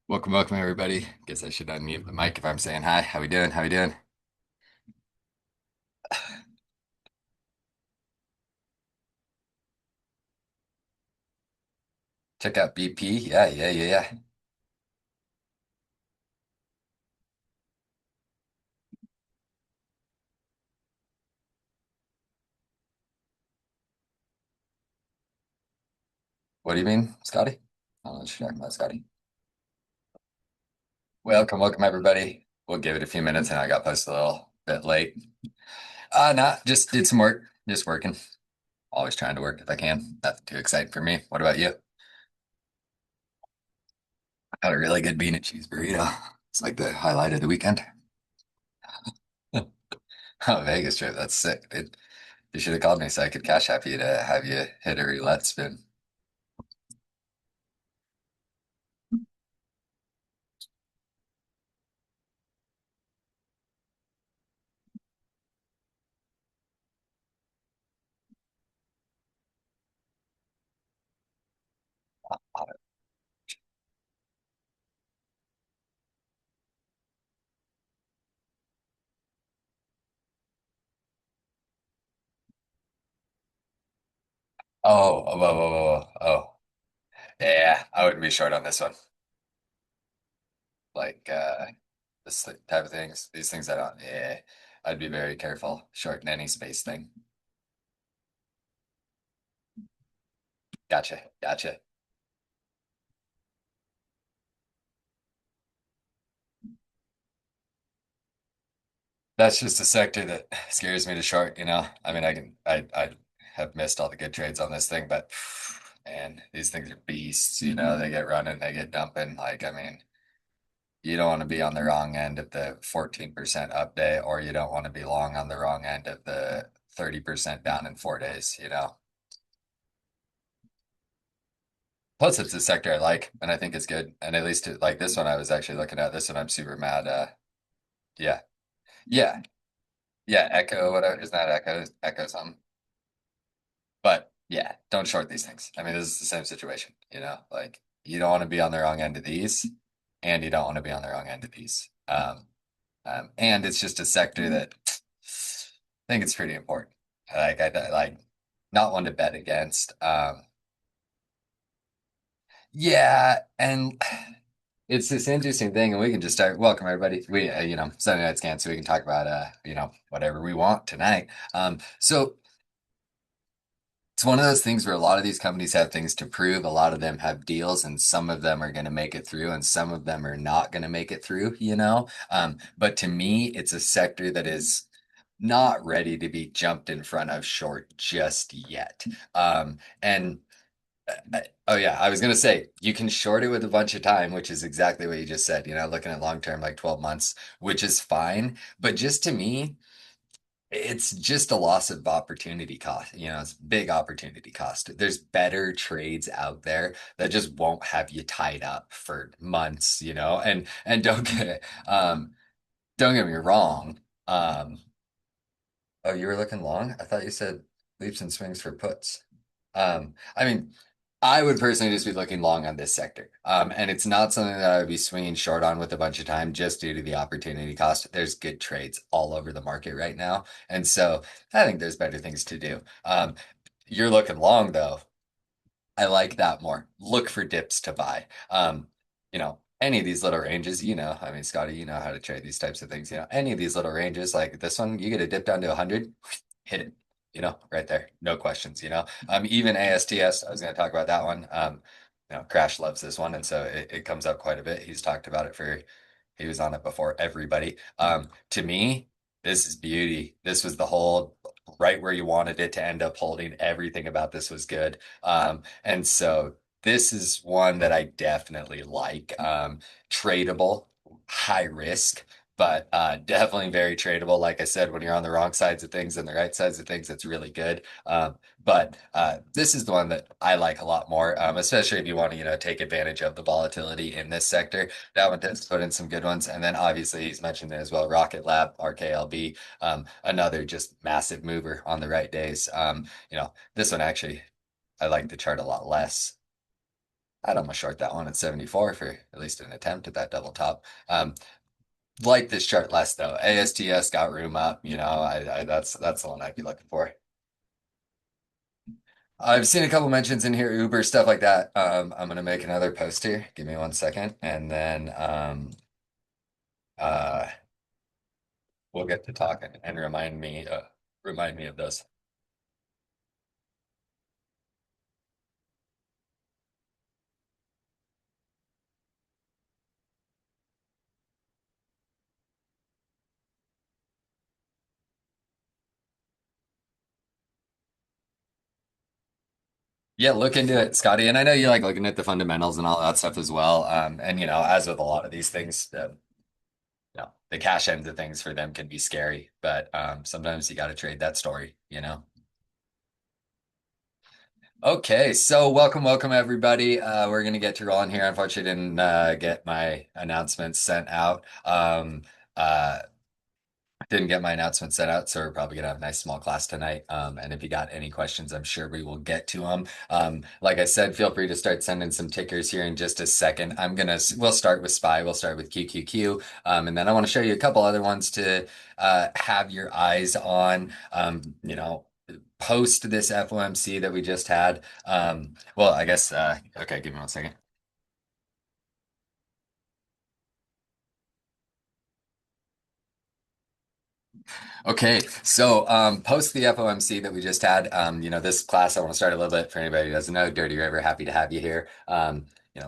Welcome everybody. Guess I should unmute the mic if I'm saying hi. How we doing? How we doing? Check out BP. Yeah. What do you mean, Scotty? I don't know what you're talking about, Scotty. Welcome everybody. We'll give it a few minutes and I got posted a little bit late. Nah, just did some work. Just working. Always trying to work if I can. Nothing too exciting for me. What about you? Had a really good bean and cheese burrito. It's like the highlight of the weekend. Oh, Vegas trip. That's sick, dude. You should have called me so I could cash app you to have you hit a roulette spin. Oh. Yeah, I wouldn't be short on this one. Like this type of things, these things I don't. Yeah, I'd be very careful shorting any space thing. Gotcha. That's just a sector that scares me to short. I mean, I have missed all the good trades on this thing, but man, these things are beasts. They get running, they get dumping. Like, I mean, you don't want to be on the wrong end of the 14% up day, or you don't want to be long on the wrong end of the 30% down in 4 days. Plus, it's a sector I like, and I think it's good. And at least like this one, I was actually looking at this one. I'm super mad. Yeah, yeah, yeah. Echo, whatever. Is not Echo? Echo something. But yeah, don't short these things. I mean, this is the same situation. Like you don't want to be on the wrong end of these, and you don't want to be on the wrong end of these. And it's just a sector that I think it's pretty important. Like not one to bet against. Yeah, and it's this interesting thing, and we can just start. Welcome, everybody. Sunday Night Scan, so we can talk about, whatever we want tonight. So it's one of those things where a lot of these companies have things to prove. A lot of them have deals, and some of them are going to make it through, and some of them are not going to make it through. But to me, it's a sector that is not ready to be jumped in front of short just yet. And Oh yeah, I was gonna say you can short it with a bunch of time, which is exactly what you just said. Looking at long term, like 12 months, which is fine. But just to me, it's just a loss of opportunity cost. It's big opportunity cost. There's better trades out there that just won't have you tied up for months. And don't get me wrong. Oh, you were looking long? I thought you said leaps and swings for puts. I mean, I would personally just be looking long on this sector. And it's not something that I would be swinging short on with a bunch of time just due to the opportunity cost. There's good trades all over the market right now. And so I think there's better things to do. You're looking long though. I like that more. Look for dips to buy. Any of these little ranges, I mean, Scotty, you know how to trade these types of things. Any of these little ranges, like this one, you get a dip down to 100, hit it, right there. No questions. Even ASTS, I was going to talk about that one. Crash loves this one. And so it comes up quite a bit. He was on it before everybody. To me, this is beauty. This was the whole right where you wanted it to end up holding. Everything about this was good. And so this is one that I definitely like. Tradable, high risk, but definitely very tradable. Like I said, when you're on the wrong sides of things and the right sides of things, it's really good. But this is the one that I like a lot more, especially if you want to, take advantage of the volatility in this sector. That one tends to put in some good ones. And then obviously he's mentioned it as well, Rocket Lab, RKLB, another just massive mover on the right days. This one actually, I like the chart a lot less. I'd almost short that one at 74 for at least an attempt at that double top. Like this chart less though. ASTS got room up, that's the one I'd be looking for. I've seen a couple mentions in here, Uber, stuff like that. I'm gonna make another post here. Give me 1 second, and then uh we'll get to talking and remind me of those. Yeah, look into it, Scotty. And I know you like looking at the fundamentals and all that stuff as well. And as with a lot of these things, the cash ends of things for them can be scary, but sometimes you got to trade that story. Okay, so welcome everybody. We're gonna get to rolling here. Unfortunately, I didn't get my announcements sent out. Uh, didn't get my announcement set out, so we're probably gonna have a nice small class tonight. And if you got any questions, I'm sure we will get to them. Like I said, feel free to start sending some tickers here in just a second. We'll start with SPY, we'll start with QQQ, and then I want to show you a couple other ones to have your eyes on. Post this FOMC that we just had. Well, I guess. Okay, give me 1 second. Okay, so post the FOMC that we just had, this class I want to start a little bit for anybody who doesn't know. Dirty River, happy to have you here.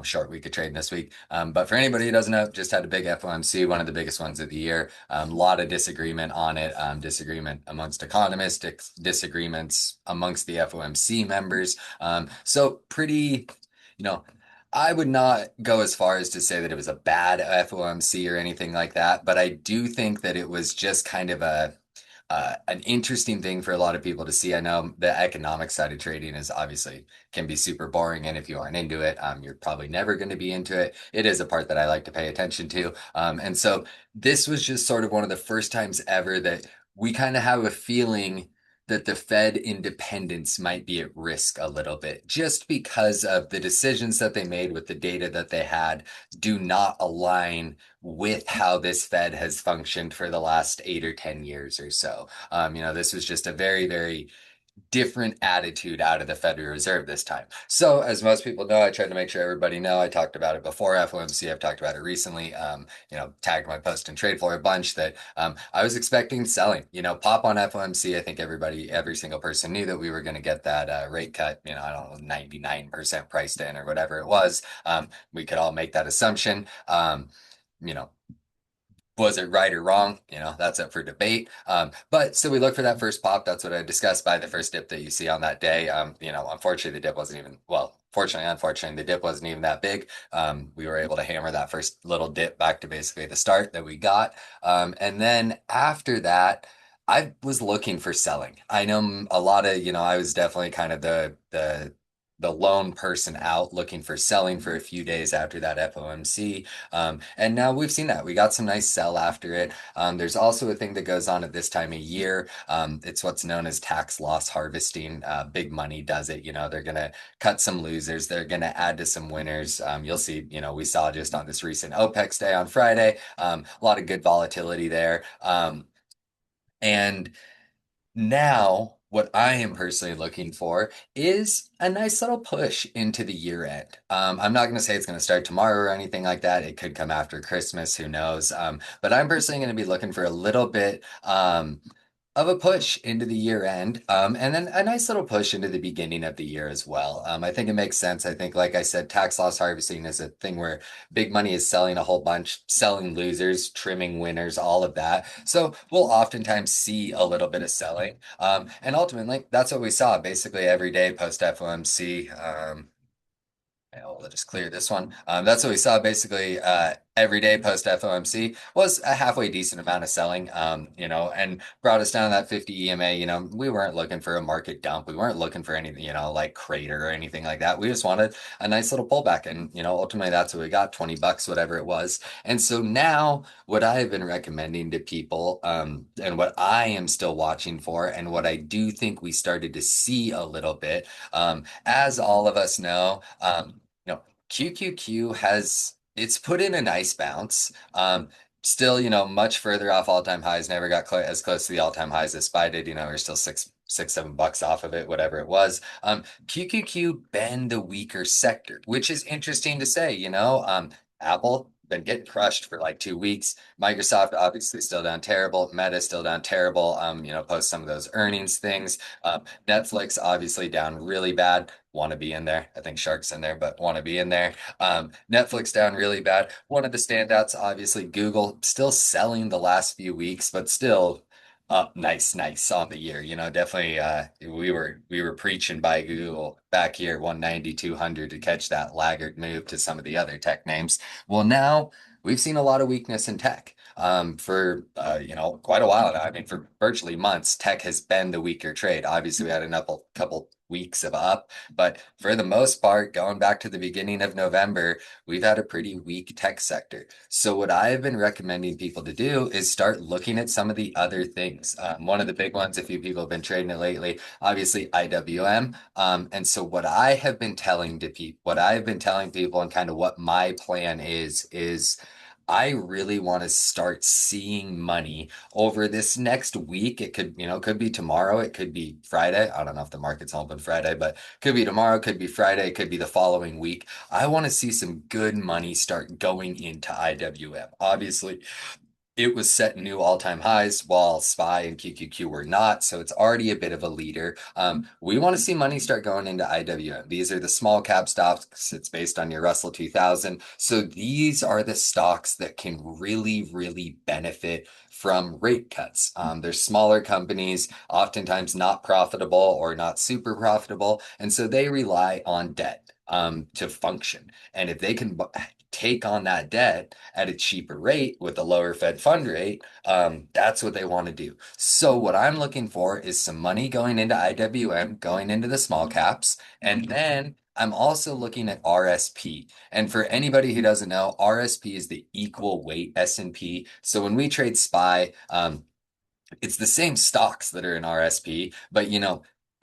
Short week of trading this week. But for anybody who doesn't know, just had a big FOMC, one of the biggest ones of the year. A lot of disagreement on it, disagreement amongst economists, disagreements amongst the FOMC members. So pretty, you know, I would not go as far as to say that it was a bad FOMC or anything like that, but I do think that it was just kind of an interesting thing for a lot of people to see. I know the economic side of trading is obviously can be super boring, and if you aren't into it, you're probably never going to be into it. It is a part that I like to pay attention to, and so this was just sort of one of the first times ever that we kind of have a feeling that the Fed independence might be at risk a little bit, just because of the decisions that they made with the data that they had do not align with how this Fed has functioned for the last 8 or 10 years or so. This was just a very, very different attitude out of the Federal Reserve this time. So, as most people know, I tried to make sure everybody know. I talked about it before FOMC. I've talked about it recently. Tagged my post and trade for a bunch that I was expecting selling. Pop on FOMC. I think every single person knew that we were going to get that rate cut. I don't know, 99% priced in or whatever it was. We could all make that assumption. You know, was it right or wrong? That's up for debate. But so we look for that first pop. That's what I discussed by the first dip that you see on that day. Unfortunately, the dip wasn't even, well, fortunately, unfortunately, the dip wasn't even that big. We were able to hammer that first little dip back to basically the start that we got. And then after that, I was looking for selling. I know a lot of, I was definitely kind of the lone person out looking for selling for a few days after that FOMC. And now we've seen that. We got some nice sell after it. There's also a thing that goes on at this time of year. It's what's known as tax loss harvesting. Big money does it. They're going to cut some losers. They're going to add to some winners. You'll see, we saw just on this recent OPEX day on Friday, a lot of good volatility there. And now, what I am personally looking for is a nice little push into the year end. I'm not going to say it's going to start tomorrow or anything like that. It could come after Christmas, who knows? But I'm personally going to be looking for a little bit of a push into the year end, and then a nice little push into the beginning of the year as well. I think it makes sense. I think, like I said, tax loss harvesting is a thing where big money is selling a whole bunch, selling losers, trimming winners, all of that. So we'll oftentimes see a little bit of selling. And ultimately, that's what we saw basically every day post FOMC. I'll just clear this one. That's what we saw basically every day post FOMC was a halfway decent amount of selling, and brought us down to that 50 EMA. We weren't looking for a market dump. We weren't looking for anything, like crater or anything like that. We just wanted a nice little pullback. And, ultimately that's what we got, $20, whatever it was. And so now what I've been recommending to people, and what I am still watching for, and what I do think we started to see a little bit, as all of us know, QQQ has it's put in a nice bounce. Still, much further off all-time highs. Never got as close to the all-time highs as SPY did. We're still $6, $7 off of it, whatever it was. QQQ been the weaker sector, which is interesting to say. Apple been getting crushed for like 2 weeks. Microsoft obviously still down terrible. Meta still down terrible. Post some of those earnings things. Netflix obviously down really bad. Want to be in there. I think Shark's in there, but want to be in there. Netflix down really bad. One of the standouts, obviously, Google still selling the last few weeks, but still up nice on the year. Definitely we were preaching by Google back here 190, 200 to catch that laggard move to some of the other tech names. Well, now we've seen a lot of weakness in tech. For quite a while now. I mean, for virtually months, tech has been the weaker trade. Obviously, we had a couple weeks of up, but for the most part, going back to the beginning of November, we've had a pretty weak tech sector. So what I've been recommending people to do is start looking at some of the other things. One of the big ones, a few people have been trading it lately, obviously IWM. And so what I've been telling people and kind of what my plan is I really want to start seeing money over this next week. It could be tomorrow, it could be Friday. I don't know if the market's open Friday, but could be tomorrow, could be Friday, it could be the following week. I want to see some good money start going into IWM. Obviously, it was setting new all-time highs while SPY and QQQ were not, so it's already a bit of a leader. We want to see money start going into IWM. These are the small cap stocks. It's based on your Russell 2000. So these are the stocks that can really, really benefit from rate cuts. They're smaller companies, oftentimes not profitable or not super profitable, and so they rely on debt to function. And if they can take on that debt at a cheaper rate with a lower Fed fund rate, that's what they want to do. So what I'm looking for is some money going into IWM, going into the small caps, and then I'm also looking at RSP. And for anybody who doesn't know, RSP is the equal weight S&P. So when we trade SPY, it's the same stocks that are in RSP, but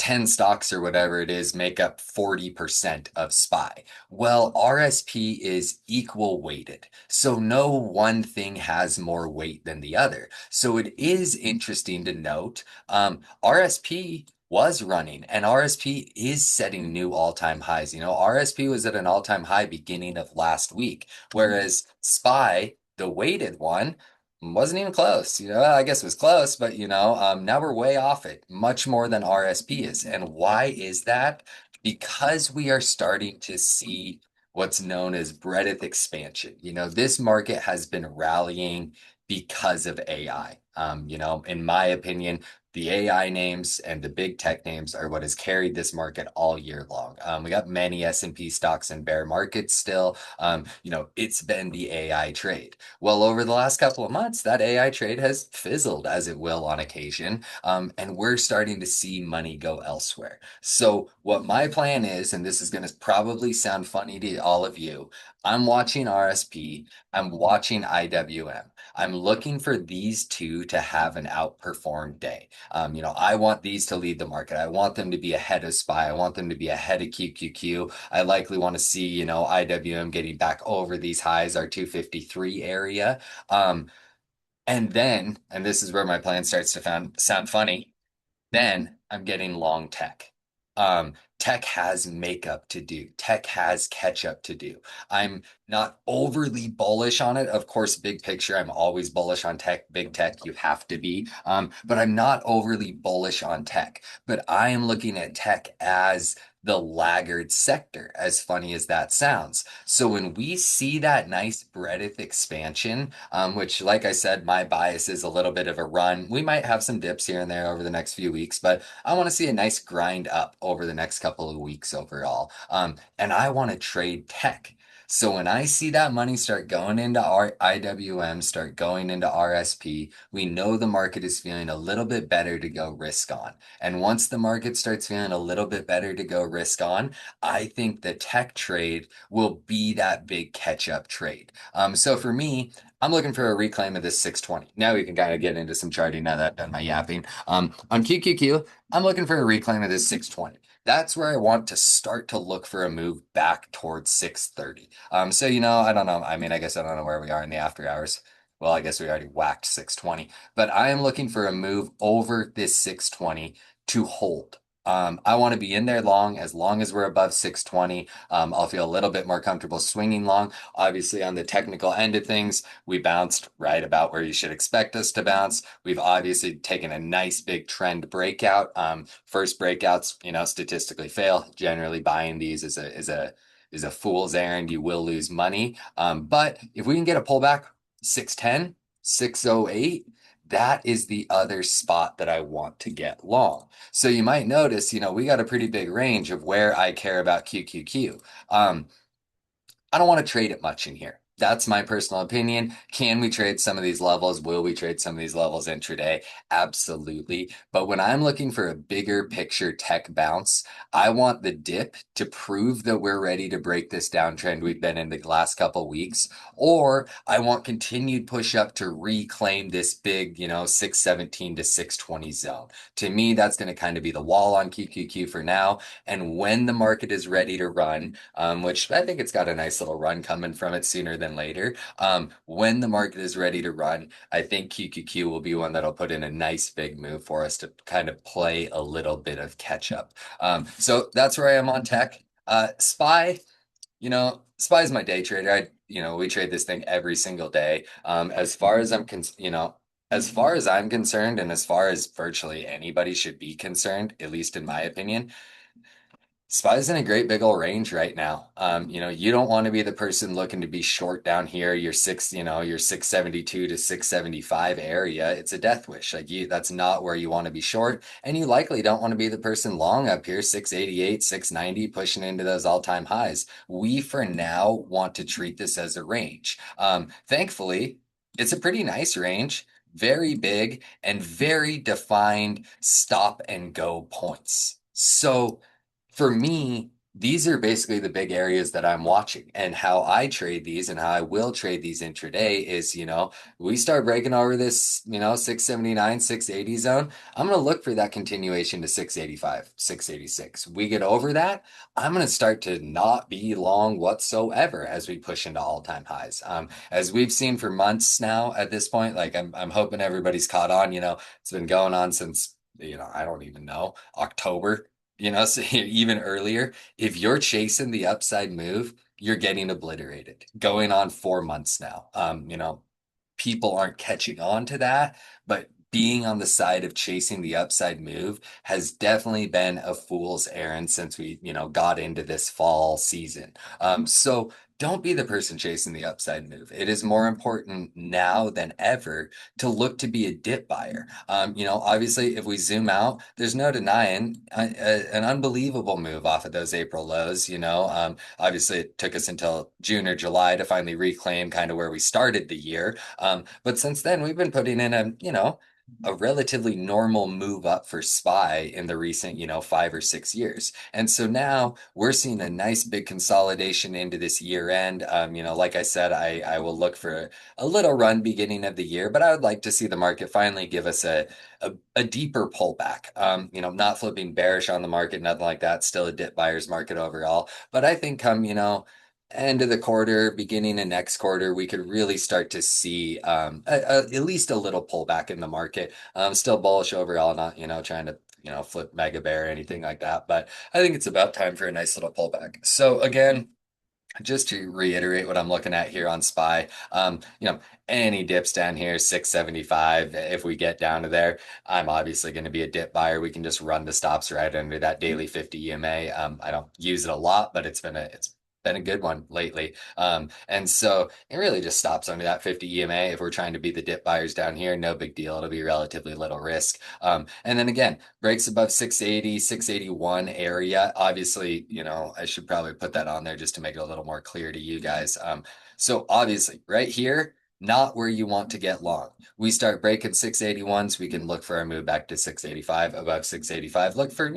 10 stocks or whatever it is make up 40% of SPY. Well, RSP is equal weighted. So no one thing has more weight than the other. So it is interesting to note RSP was running and RSP is setting new all-time highs. RSP was at an all-time high beginning of last week, whereas SPY, the weighted one, wasn't even close. I guess it was close, but now we're way off it, much more than RSP is. And why is that? Because we are starting to see what's known as breadth expansion. This market has been rallying because of AI. In my opinion, the AI names and the big tech names are what has carried this market all year long. We got many S&P stocks in bear markets still. It's been the AI trade. Well, over the last couple of months, that AI trade has fizzled, as it will on occasion, and we're starting to see money go elsewhere. So what my plan is, and this is going to probably sound funny to all of you, I'm watching RSP, I'm watching IWM. I'm looking for these two to have an outperformed day. I want these to lead the market. I want them to be ahead of SPY. I want them to be ahead of QQQ. I likely want to see, IWM getting back over these highs, our 253 area. And this is where my plan starts to sound funny. Then I'm getting long tech. Tech has makeup to do. Tech has catch up to do. I'm not overly bullish on it. Of course, big picture, I'm always bullish on tech, big tech, you have to be. But I'm not overly bullish on tech. But I am looking at tech as the laggard sector, as funny as that sounds. So when we see that nice breadth expansion, which, like I said, my bias is a little bit of a run. We might have some dips here and there over the next few weeks, but I want to see a nice grind up over the next couple of weeks overall. And I want to trade tech. So when I see that money start going into our IWM, start going into RSP, we know the market is feeling a little bit better to go risk on. And once the market starts feeling a little bit better to go risk on, I think the tech trade will be that big catch-up trade. So for me, I'm looking for a reclaim of this 620. Now we can kind of get into some charting now that I've done my yapping. On QQQ, I'm looking for a reclaim of this 620. that's where I want to start to look for a move back towards 630. So I don't know. I mean, I guess I don't know where we are in the after hours. Well, I guess we already whacked 620, but I am looking for a move over this 620 to hold. I want to be in there long as we're above 620. I'll feel a little bit more comfortable swinging long. Obviously, on the technical end of things, we bounced right about where you should expect us to bounce. We've obviously taken a nice big trend breakout. First breakouts, statistically fail. Generally, buying these is a fool's errand. You will lose money. But if we can get a pullback, 610, 608, that is the other spot that I want to get long. So you might notice, we got a pretty big range of where I care about QQQ. I don't want to trade it much in here. That's my personal opinion. Can we trade some of these levels? Will we trade some of these levels intraday? Absolutely. But when I'm looking for a bigger picture tech bounce, I want the dip to prove that we're ready to break this downtrend we've been in the last couple weeks, or I want continued push up to reclaim this big, 617 to 620 zone. To me, that's going to kind of be the wall on QQQ for now. And when the market is ready to run, which I think it's got a nice little run coming from it sooner than later. When the market is ready to run, I think QQQ will be one that'll put in a nice big move for us to kind of play a little bit of catch up. So that's where I am on tech. SPY, SPY is my day trader. We trade this thing every single day. As far as I'm concerned, and as far as virtually anybody should be concerned, at least in my opinion, SPY's in a great big old range right now. You don't want to be the person looking to be short down here, your 672 to 675 area. It's a death wish. That's not where you want to be short. And you likely don't want to be the person long up here, 688, 690, pushing into those all-time highs. We, for now, want to treat this as a range. Thankfully, it's a pretty nice range, very big and very defined stop and go points. So, for me, these are basically the big areas that I'm watching, and how I trade these and how I will trade these intraday is, we start breaking over this, 679, 680 zone. I'm going to look for that continuation to 685, 686. We get over that, I'm going to start to not be long whatsoever as we push into all-time highs. As we've seen for months now at this point, like I'm hoping everybody's caught on, it's been going on since, I don't even know, October, so even earlier, if you're chasing the upside move, you're getting obliterated. Going on 4 months now. People aren't catching on to that, but being on the side of chasing the upside move has definitely been a fool's errand since we, got into this fall season. So don't be the person chasing the upside move. It is more important now than ever to look to be a dip buyer. Obviously, if we zoom out, there's no denying an unbelievable move off of those April lows. Obviously, it took us until June or July to finally reclaim kind of where we started the year. But since then, we've been putting in a relatively normal move up for SPY in the recent, 5 or 6 years. And so now we're seeing a nice big consolidation into this year end. Like I said, I will look for a little run beginning of the year, but I would like to see the market finally give us a deeper pullback. Not flipping bearish on the market, nothing like that. Still a dip buyer's market overall. But I think come, end of the quarter, beginning of next quarter, we could really start to see at least a little pullback in the market. Still bullish overall, not trying to flip mega bear or anything like that. But I think it's about time for a nice little pullback. So again, just to reiterate what I'm looking at here on SPY, any dips down here, 675, if we get down to there, I'm obviously going to be a dip buyer. We can just run the stops right under that daily 50 EMA. I don't use it a lot, but it's been a good one lately. And so it really just stops under that 50 EMA. If we're trying to be the dip buyers down here, no big deal. It'll be relatively little risk. And then again, breaks above 680, 681 area. Obviously, I should probably put that on there just to make it a little more clear to you guys. So obviously right here, not where you want to get long. We start breaking 681s, we can look for a move back to 685, above 685. Look for,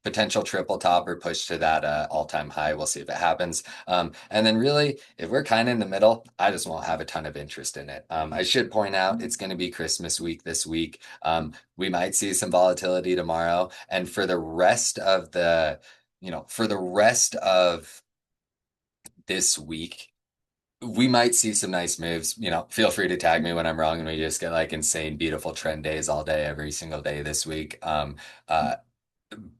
potential triple top or push to that all-time high. We'll see if it happens. And then really, if we're kind of in the middle, I just won't have a ton of interest in it. I should point out it's going to be Christmas week this week. We might see some volatility tomorrow. And for the rest of this week, we might see some nice moves. Feel free to tag me when I'm wrong and we just get like insane, beautiful trend days all day, every single day this week. Uh,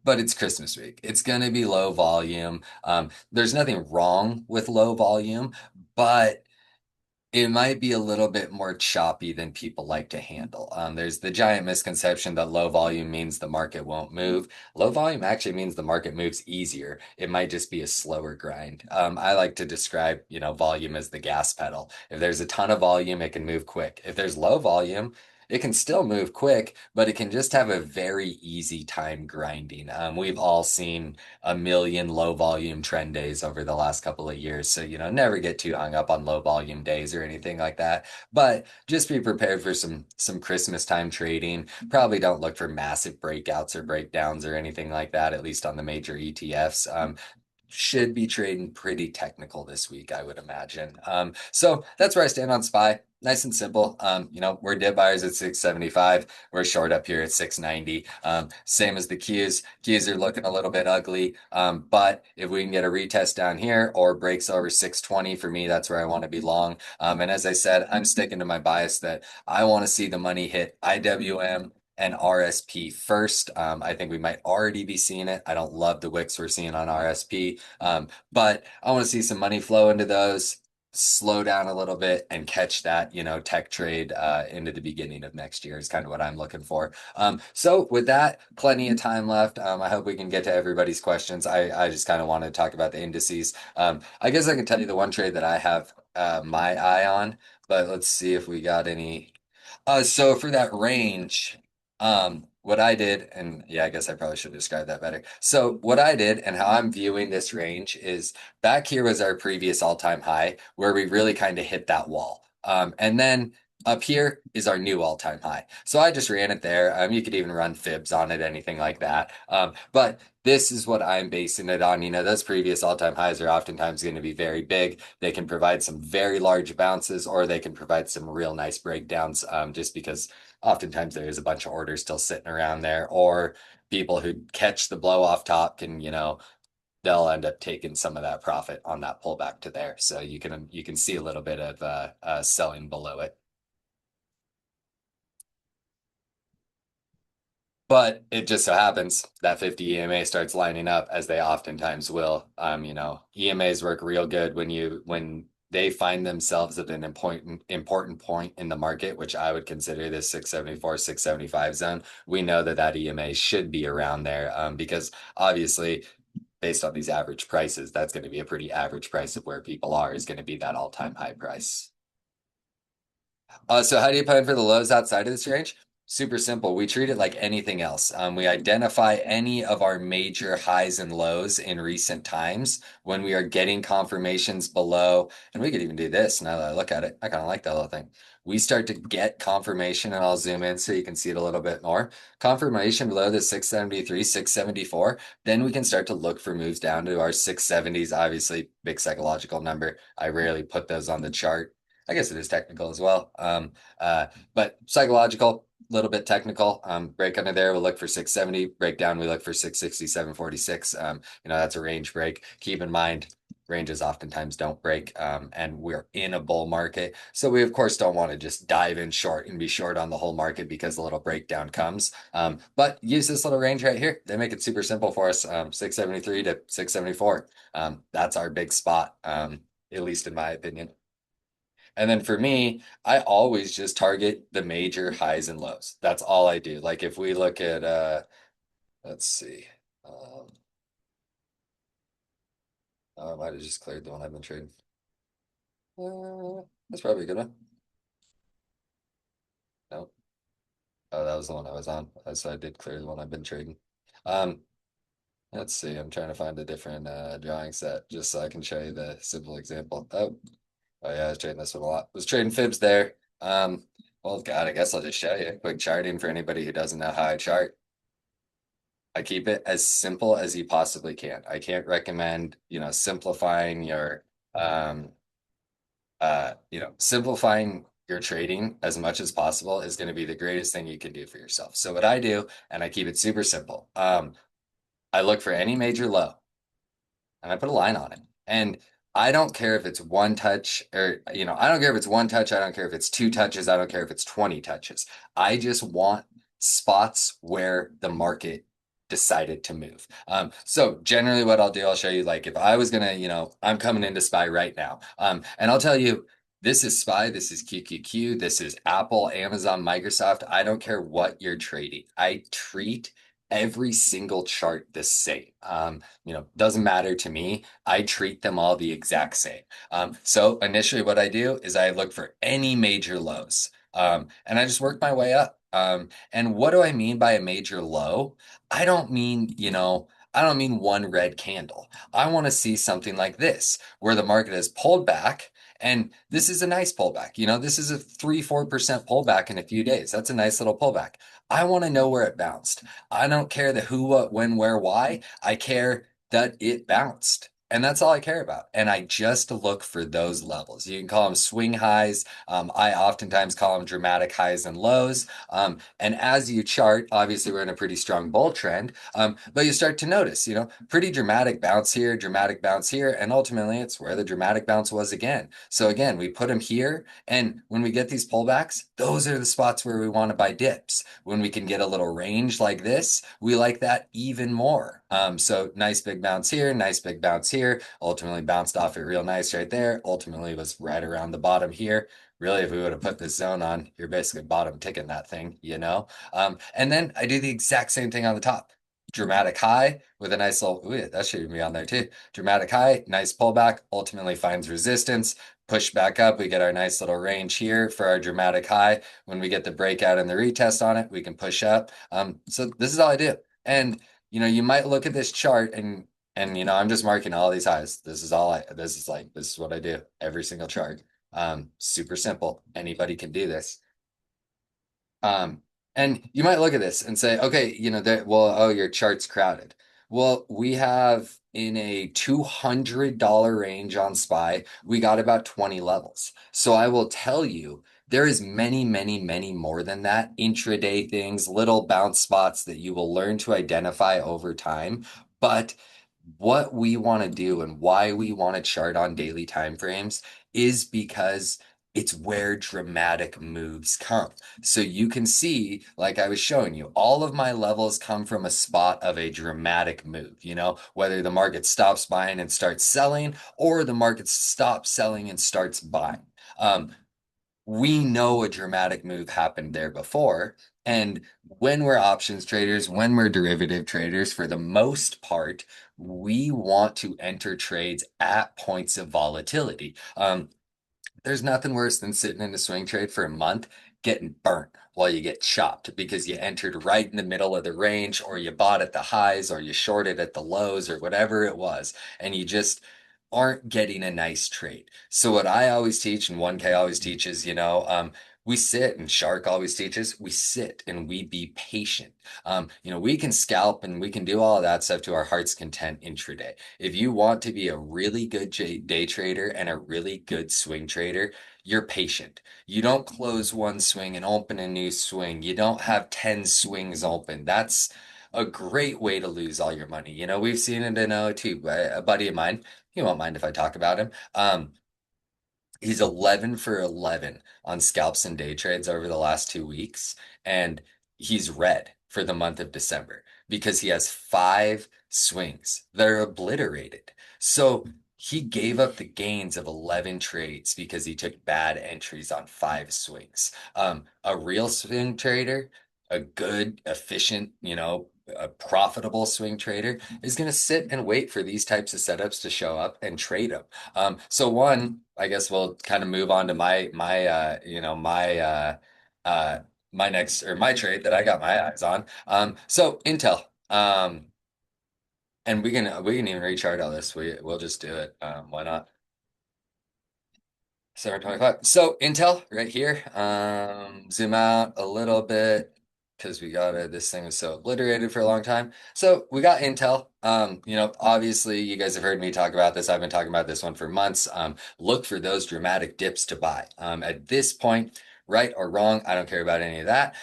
but it's Christmas week. It's going to be low volume. There's nothing wrong with low volume, but it might be a little bit more choppy than people like to handle. There's the giant misconception that low volume means the market won't move. Low volume actually means the market moves easier. It might just be a slower grind. I like to describe, volume as the gas pedal. If there's a ton of volume, it can move quick. If there's low volume, it can still move quick, but it can just have a very easy time grinding. We've all seen a million low volume trend days over the last couple of years. So, never get too hung up on low volume days or anything like that. But just be prepared for some Christmas time trading. Probably don't look for massive breakouts or breakdowns or anything like that, at least on the major ETFs. Should be trading pretty technical this week, I would imagine. So that's where I stand on SPY. Nice and simple. We're dip buyers at 675. We're short up here at 690. Same as the Qs. Qs are looking a little bit ugly. But if we can get a retest down here or breaks over 620, for me, that's where I want to be long. And as I said, I'm sticking to my bias that I want to see the money hit IWM and RSP first. I think we might already be seeing it. I don't love the wicks we're seeing on RSP, but I want to see some money flow into those, slow down a little bit, and catch that, tech trade into the beginning of next year is kind of what I'm looking for. So with that, plenty of time left. I hope we can get to everybody's questions. I just kind of want to talk about the indices. I guess I can tell you the one trade that I have my eye on, but let's see if we got any. So for that range, what I did, and yeah, I guess I probably should describe that better. So what I did and how I'm viewing this range is back here was our previous all-time high where we really kind of hit that wall. And then up here is our new all-time high. So I just ran it there. You could even run fibs on it, anything like that. But this is what I'm basing it on. Those previous all-time highs are oftentimes going to be very big. They can provide some very large bounces, or they can provide some real nice breakdowns, just because oftentimes there is a bunch of orders still sitting around there, or people who catch the blow off top can, they'll end up taking some of that profit on that pullback to there. So you can see a little bit of selling below it. But it just so happens that 50 EMA starts lining up, as they oftentimes will. EMAs work real good when they find themselves at an important point in the market, which I would consider this 674, 675 zone. We know that EMA should be around there, because obviously, based on these average prices, that's going to be a pretty average price of where people are, is going to be that all-time high price. So how do you plan for the lows outside of this range? Super simple. We treat it like anything else. We identify any of our major highs and lows in recent times when we are getting confirmations below. And we could even do this now that I look at it. I kind of like that little thing. We start to get confirmation, and I'll zoom in so you can see it a little bit more. Confirmation below the 673, 674. Then we can start to look for moves down to our 670s. Obviously, big psychological number. I rarely put those on the chart. I guess it is technical as well. But psychological, a little bit technical. Break under there, we'll look for 670. Breakdown, we look for 660, 746. That's a range break. Keep in mind, ranges oftentimes don't break, and we're in a bull market. So we, of course, don't want to just dive in short and be short on the whole market because the little breakdown comes. But use this little range right here. They make it super simple for us, 673 to 674. That's our big spot, at least in my opinion. And then for me, I always just target the major highs and lows. That's all I do. Like if we look at let's see. Um I might have just cleared the one I've been trading. That's probably a good one. No. Oh, that was the one I was on. So I did clear the one I've been trading. Um, let's see. I'm trying to find a different drawing set just so I can show you the simple example. Oh, Oh yeah, I was trading this one a lot. Was trading fibs there. Well, God, I guess I'll just show you quick charting for anybody who doesn't know how I chart. I keep it as simple as you possibly can. I can't recommend, simplifying um, simplifying your trading as much as possible is going to be the greatest thing you can do for yourself. So what I do, and I keep it super simple. I look for any major low and I put a line on it. And I don't care if it's one touch or, I don't care if it's one touch. I don't care if it's two touches. I don't care if it's 20 touches. I just want spots where the market decided to move. So generally what I'll do, I'll show you like if I was gonna, I'm coming into SPY right now. And I'll tell you, this is SPY, this is QQQ, this is Apple, Amazon, Microsoft. I don't care what you're trading. I treat every single chart the same. Doesn't matter to me. I treat them all the exact same. So initially, what I do is I look for any major lows, and I just work my way up. And what do I mean by a major low? I don't mean, I don't mean one red candle. I want to see something like this, where the market has pulled back. And this is a nice pullback. This is a 3-4% pullback in a few days. That's a nice little pullback. I want to know where it bounced. I don't care the who, what, when, where, why. I care that it bounced. And that's all I care about. And I just look for those levels. You can call them swing highs. I oftentimes call them dramatic highs and lows. And as you chart, obviously we're in a pretty strong bull trend, but you start to notice, pretty dramatic bounce here, and ultimately it's where the dramatic bounce was again. So again, we put them here, and when we get these pullbacks, those are the spots where we want to buy dips. When we can get a little range like this, we like that even more. So nice big bounce here, nice big bounce here, ultimately bounced off it real nice right there, ultimately was right around the bottom here. Really, if we would have put this zone on, you're basically bottom ticking that thing. And then I do the exact same thing on the top. Dramatic high with a nice little, ooh, that should be on there too. Dramatic high, nice pullback, ultimately finds resistance, push back up. We get our nice little range here for our dramatic high. When we get the breakout and the retest on it, we can push up. So this is all I do. And you might look at this chart and I'm just marking all these highs. This is what I do every single chart. Super simple. Anybody can do this. Um, and you might look at this and say, okay, oh, your chart's crowded. Well, we have in a $200 range on SPY, we got about 20 levels. So I will tell you, there is many, many, many more than that. Intraday things, little bounce spots that you will learn to identify over time. But what we want to do and why we want to chart on daily time frames is because it's where dramatic moves come. So you can see, like I was showing you, all of my levels come from a spot of a dramatic move, whether the market stops buying and starts selling, or the market stops selling and starts buying. Um, we know a dramatic move happened there before. And when we're options traders, when we're derivative traders, for the most part, we want to enter trades at points of volatility. There's nothing worse than sitting in a swing trade for a month, getting burnt while you get chopped because you entered right in the middle of the range, or you bought at the highs, or you shorted at the lows, or whatever it was, and you just aren't getting a nice trade. So what I always teach, and 1K always teaches, we sit, and Shark always teaches, we sit and we be patient. We can scalp and we can do all of that stuff to our heart's content intraday. If you want to be a really good day trader and a really good swing trader, you're patient. You don't close one swing and open a new swing. You don't have 10 swings open. That's a great way to lose all your money. We've seen it in O2. A buddy of mine, he won't mind if I talk about him. He's 11 for 11 on scalps and day trades over the last 2 weeks, and he's red for the month of December because he has 5 swings that are obliterated. So he gave up the gains of 11 trades because he took bad entries on 5 swings. A real swing trader, a good, efficient, a profitable swing trader is going to sit and wait for these types of setups to show up and trade them. So one, I guess we'll kind of move on to uh my next or my trade that I got my eyes on. So Intel. And we can even rechart all this. We'll just do it. Why not? 725. So Intel right here. Zoom out a little bit because we got it. This thing was so obliterated for a long time. So we got Intel. Obviously you guys have heard me talk about this. I've been talking about this one for months. Look for those dramatic dips to buy. At this point, right or wrong, I don't care about any of that.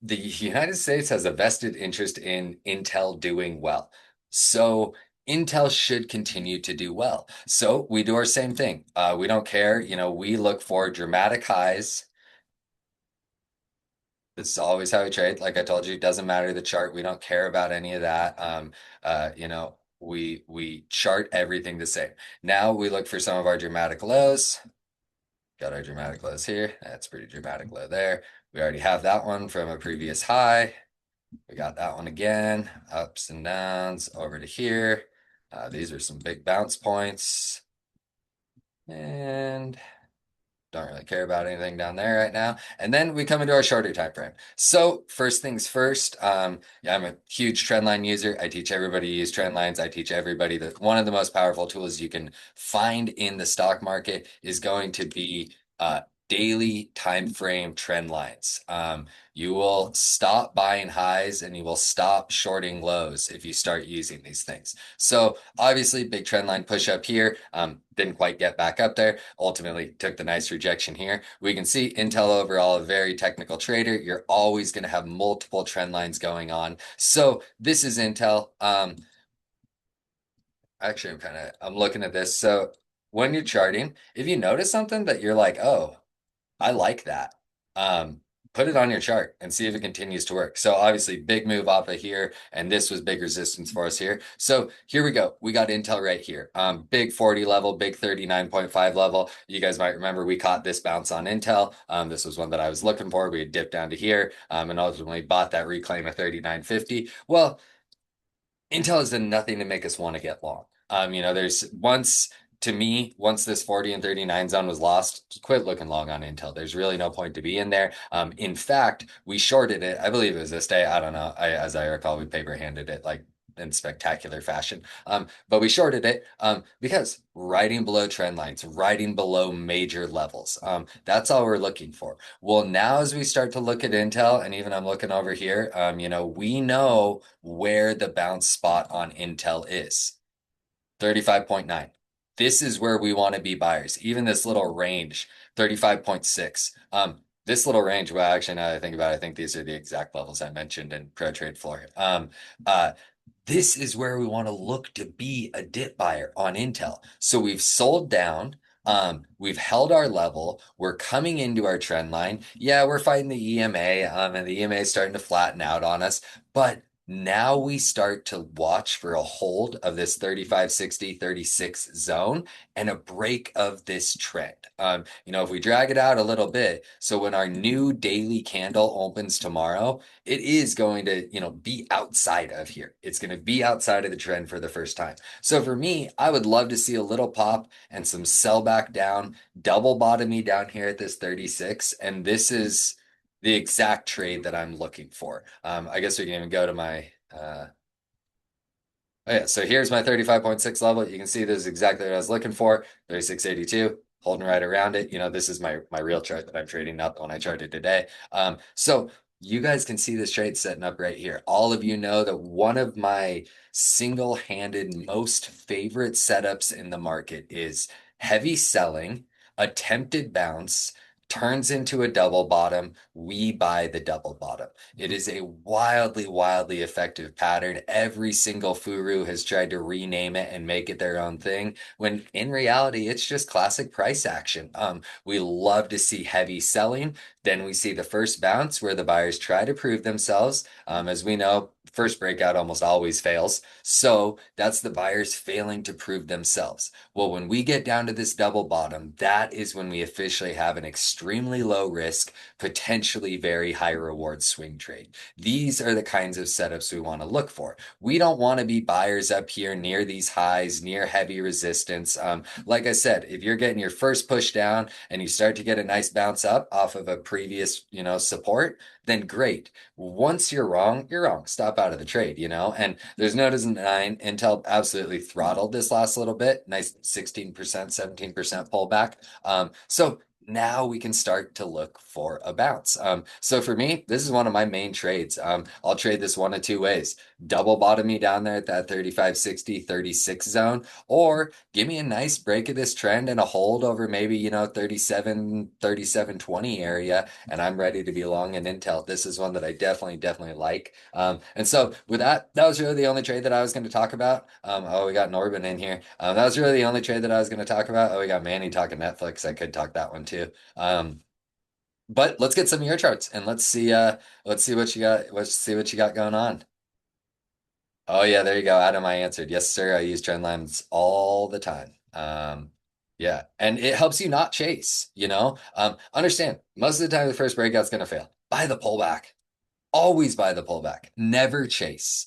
The United States has a vested interest in Intel doing well. So Intel should continue to do well. So we do our same thing. We don't care. We look for dramatic highs. This is always how we trade. Like I told you, it doesn't matter the chart. We don't care about any of that. We chart everything the same. Now we look for some of our dramatic lows. Got our dramatic lows here. That's pretty dramatic low there. We already have that one from a previous high. We got that one again, ups and downs over to here. These are some big bounce points. And don't really care about anything down there right now. And then we come into our shorter time frame. So first things first, yeah, I'm a huge trendline user. I teach everybody to use trend lines. I teach everybody that one of the most powerful tools you can find in the stock market is going to be daily time frame trend lines. You will stop buying highs and you will stop shorting lows if you start using these things. So obviously big trend line push up here. Didn't quite get back up there. Ultimately took the nice rejection here. We can see Intel overall, a very technical trader. You're always going to have multiple trend lines going on. So this is Intel. Actually, I'm looking at this. So when you're charting, if you notice something that you're like, oh, I like that. Um, Put it on your chart and see if it continues to work. So obviously big move off of here, and this was big resistance for us here. So here we go. We got Intel right here. Big 40 level, big 39.5 level. You guys might remember we caught this bounce on Intel. This was one that I was looking for. We had dipped down to here, and ultimately bought that reclaim of 39.50. Well, Intel has done nothing to make us want to get long. There's once to me, once this 40 and 39 zone was lost, quit looking long on Intel. There's really no point to be in there. In fact, we shorted it. I believe it was this day. I don't know. As I recall, we paper handed it like in spectacular fashion. But we shorted it because riding below trend lines, riding below major levels. That's all we're looking for. Well, now as we start to look at Intel, and even I'm looking over here, we know where the bounce spot on Intel is. 35.9. This is where we want to be buyers. Even this little range, 35.6. This little range, well, actually, now that I think about it, I think these are the exact levels I mentioned in Pro Trade Floor. This is where we want to look to be a dip buyer on Intel. So we've sold down. We've held our level. We're coming into our trend line. Yeah, we're fighting the EMA, and the EMA is starting to flatten out on us. But now we start to watch for a hold of this 35, 60, 36 zone and a break of this trend. If we drag it out a little bit, so when our new daily candle opens tomorrow, it is going to, be outside of here. It's going to be outside of the trend for the first time. So for me, I would love to see a little pop and some sell back down, double bottom me down here at this 36. And this is the exact trade that I'm looking for. I guess we can even go to my, oh yeah, so here's my 35.6 level. You can see this is exactly what I was looking for, 36.82, holding right around it. This is my real chart that I'm trading, not the one I charted today. So you guys can see this trade setting up right here. All of you know that one of my single-handed most favorite setups in the market is heavy selling, attempted bounce, turns into a double bottom, we buy the double bottom. It is a wildly, wildly effective pattern. Every single Furu has tried to rename it and make it their own thing, when in reality, it's just classic price action. We love to see heavy selling. Then we see the first bounce where the buyers try to prove themselves. As we know, first breakout almost always fails. So that's the buyers failing to prove themselves. Well, when we get down to this double bottom, that is when we officially have an extremely low risk, potentially very high reward swing trade. These are the kinds of setups we want to look for. We don't want to be buyers up here near these highs, near heavy resistance. Like I said, if you're getting your first push down and you start to get a nice bounce up off of a previous, support, then great. Once you're wrong, you're wrong. Stop out of the trade, you know? And there's no denying Intel absolutely throttled this last little bit. Nice 16%, 17% pullback. So now we can start to look for a bounce. So for me, this is one of my main trades. I'll trade this one of two ways. Double bottom me down there at that 35.60, 36 zone, or give me a nice break of this trend and a hold over maybe, 37, 37.20 area, and I'm ready to be long in Intel. This is one that I definitely like. And so with that, that was really the only trade that I was going to talk about. Oh, we got Norbin in here. That was really the only trade that I was going to talk about. Oh, we got Manny talking Netflix. I could talk that one too. But let's get some of your charts and let's see what you got. Let's see what you got going on. Oh yeah, there you go. Adam, I answered. Yes, sir. I use trend lines all the time. Yeah, and it helps you not chase, you know? Understand, most of the time the first breakout's gonna fail. Buy the pullback. Always buy the pullback. Never chase.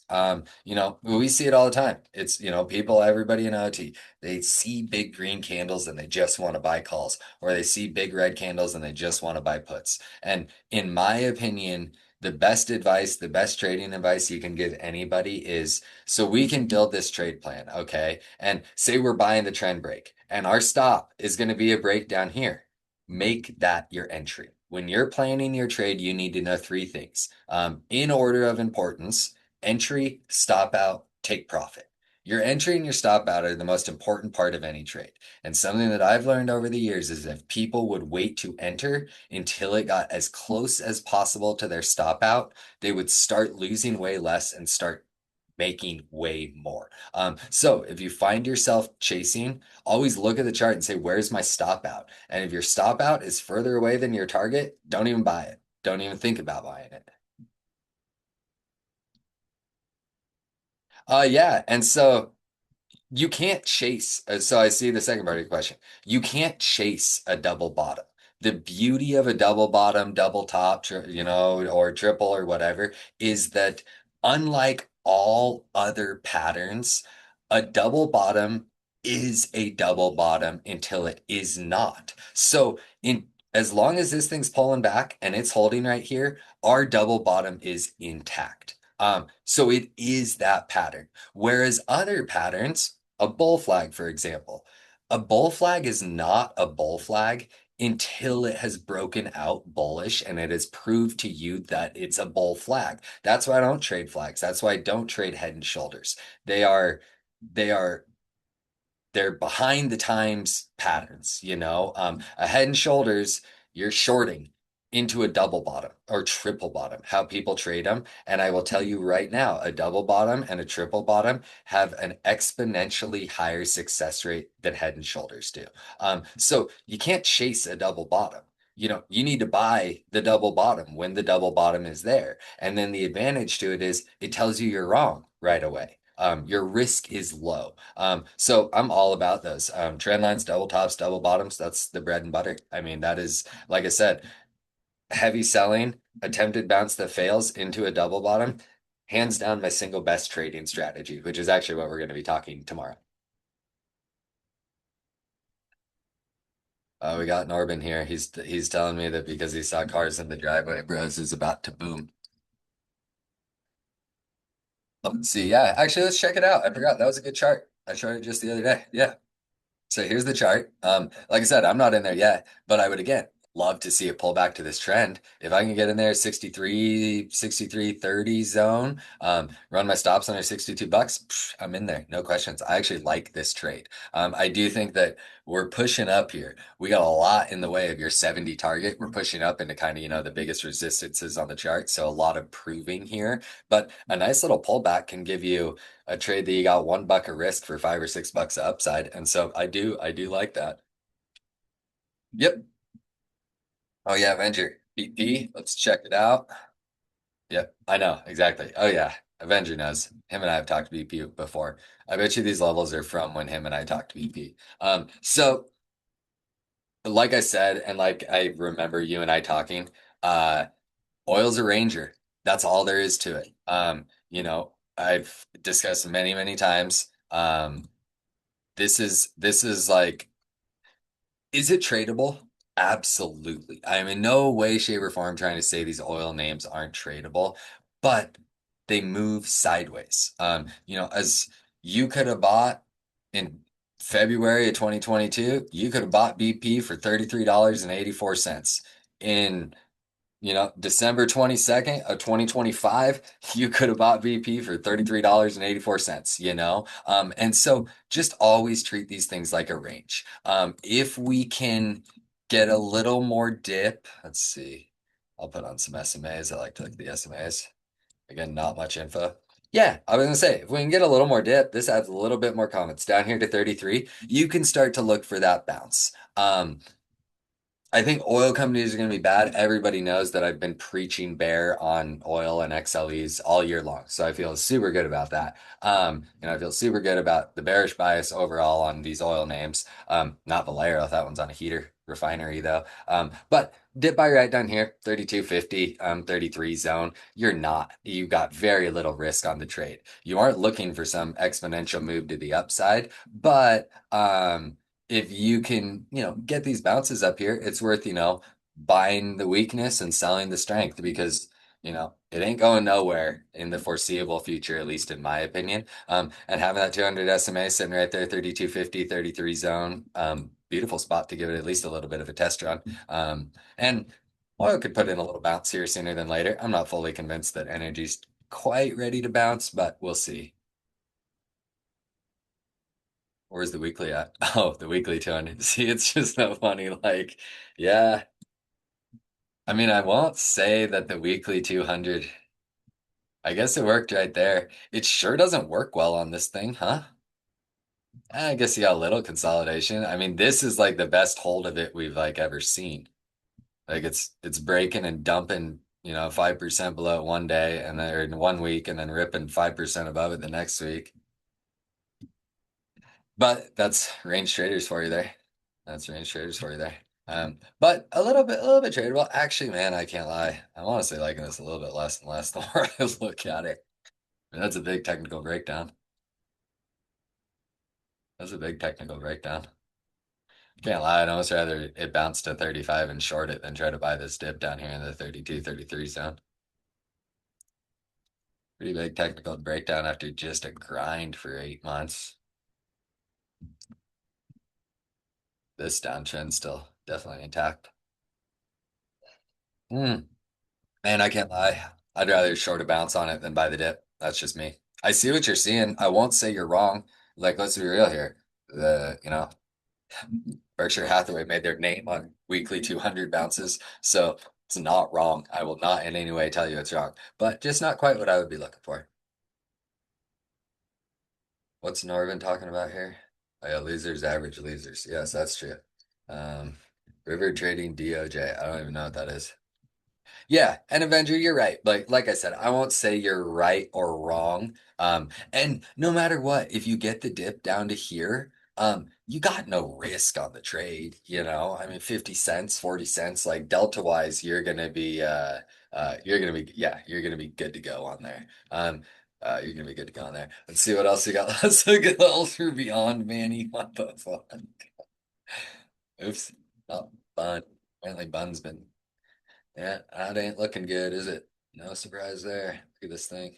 We see it all the time. It's, people, everybody in OT, they see big green candles and they just want to buy calls, or they see big red candles and they just want to buy puts. And in my opinion, the best advice, the best trading advice you can give anybody is so we can build this trade plan, okay? And say we're buying the trend break and our stop is going to be a breakdown here. Make that your entry. When you're planning your trade, you need to know three things. In order of importance: entry, stop out, take profit. Your entry and your stop out are the most important part of any trade. And something that I've learned over the years is if people would wait to enter until it got as close as possible to their stop out, they would start losing way less and start making way more. So if you find yourself chasing, always look at the chart and say, where's my stop out? And if your stop out is further away than your target, don't even buy it. Don't even think about buying it. Yeah. And so you can't chase. So I see the second part of your question. You can't chase a double bottom. The beauty of a double bottom, double top, or triple or whatever is that unlike all other patterns, a double bottom is a double bottom until it is not. So in as long as this thing's pulling back and it's holding right here, our double bottom is intact. So it is that pattern. Whereas other patterns, a bull flag, for example, a bull flag is not a bull flag until it has broken out bullish and it has proved to you that it's a bull flag. That's why I don't trade flags. That's why I don't trade head and shoulders. They are they are they're behind the times patterns, a head and shoulders, you're shorting into a double bottom or triple bottom, how people trade them. And I will tell you right now, a double bottom and a triple bottom have an exponentially higher success rate than head and shoulders do. So you can't chase a double bottom. You need to buy the double bottom when the double bottom is there. And then the advantage to it is it tells you you're wrong right away. Your risk is low. So I'm all about those. Trend lines, double tops, double bottoms. That's the bread and butter. I mean, that is, like I said, heavy selling, attempted bounce that fails into a double bottom. Hands down, my single best trading strategy, which is actually what we're going to be talking tomorrow. We got Norbin here. He's telling me that because he saw cars in the driveway, Bros is about to boom. Let's see. Yeah, actually, let's check it out. I forgot that was a good chart. I showed it just the other day. Yeah. So here's the chart. Like I said, I'm not in there yet, but I would again love to see it pull back to this trend. If I can get in there 63.30 zone, run my stops under 62 bucks, I'm in there. No questions. I actually like this trade. I do think that we're pushing up here. We got a lot in the way of your 70 target. We're pushing up into kind of, the biggest resistances on the chart. So a lot of proving here, but a nice little pullback can give you a trade that you got $1 of risk for $5 or $6 upside. And so I do like that. Yep. Oh yeah, Avenger. BP. Let's check it out. Yep, I know, exactly. Oh yeah. Avenger knows. Him and I have talked to BP before. I bet you these levels are from when him and I talked to BP. So like I said, and like I remember you and I talking, uh, oil's a ranger. That's all there is to it. I've discussed many times. This is like, is it tradable? Absolutely. I'm in no way, shape, or form trying to say these oil names aren't tradable, but they move sideways. As you could have bought in February of 2022, you could have bought BP for $33.84. In December 22nd of 2025, you could have bought BP for $33.84, And so just always treat these things like a range. If we can get a little more dip, let's see. I'll put on some SMAs. I like to look at the SMAs. Again, not much info. Yeah, I was gonna say, if we can get a little more dip, this adds a little bit more comments down here to 33. You can start to look for that bounce. I think oil companies are going to be bad. Everybody knows that I've been preaching bear on oil and XLEs all year long. So I feel super good about that. I feel super good about the bearish bias overall on these oil names. Not Valero, that one's on a heater refinery though. But dip buy right down here, 32.50, 33 zone. You got very little risk on the trade. You aren't looking for some exponential move to the upside, but if you can, get these bounces up here, it's worth, buying the weakness and selling the strength because, it ain't going nowhere in the foreseeable future, at least in my opinion. And having that 200 SMA sitting right there, 32.50, 33 zone, beautiful spot to give it at least a little bit of a test run. And oil could put in a little bounce here sooner than later. I'm not fully convinced that energy's quite ready to bounce, but we'll see. Where's the weekly at? Oh, the weekly 200. See, it's just so funny. Like, yeah. I mean, I won't say that the weekly 200, I guess it worked right there. It sure doesn't work well on this thing, huh? I guess you got a little consolidation. I mean, this is like the best hold of it we've like ever seen. Like it's breaking and dumping, 5% below it one day and then or in one week and then ripping 5% above it the next week. But that's range traders for you there. That's range traders for you there. But a little bit tradable. Actually, man, I can't lie. I'm honestly liking this a little bit less and less the more I look at it. I mean, that's a big technical breakdown. That's a big technical breakdown. Can't lie. I'd almost rather it bounce to 35 and short it than try to buy this dip down here in the 32, 33 zone. Pretty big technical breakdown after just a grind for 8 months. This downtrend still definitely intact. Hmm. Man, I can't lie. I'd rather short a bounce on it than buy the dip. That's just me. I see what you're seeing. I won't say you're wrong. Like, let's be real here. Berkshire Hathaway made their name on weekly 200 bounces. So it's not wrong. I will not in any way tell you it's wrong, but just not quite what I would be looking for. What's Norvin talking about here? Oh, yeah, losers, average losers. Yes, that's true. Um, River Trading DOJ. I don't even know what that is. Yeah, and Avenger, you're right. Like I said, I won't say you're right or wrong. And no matter what, if you get the dip down to here, you got no risk on the trade, I mean, 50 cents, 40 cents, like delta wise, you're gonna be good to go on there. You're gonna be good to go on there. Let's see what else we got. Let's look at the Ultra Beyond Manny. What the fuck? Oops. Oh, Bun. Apparently Bun's been yeah, that ain't looking good, is it? No surprise there. Look at this thing.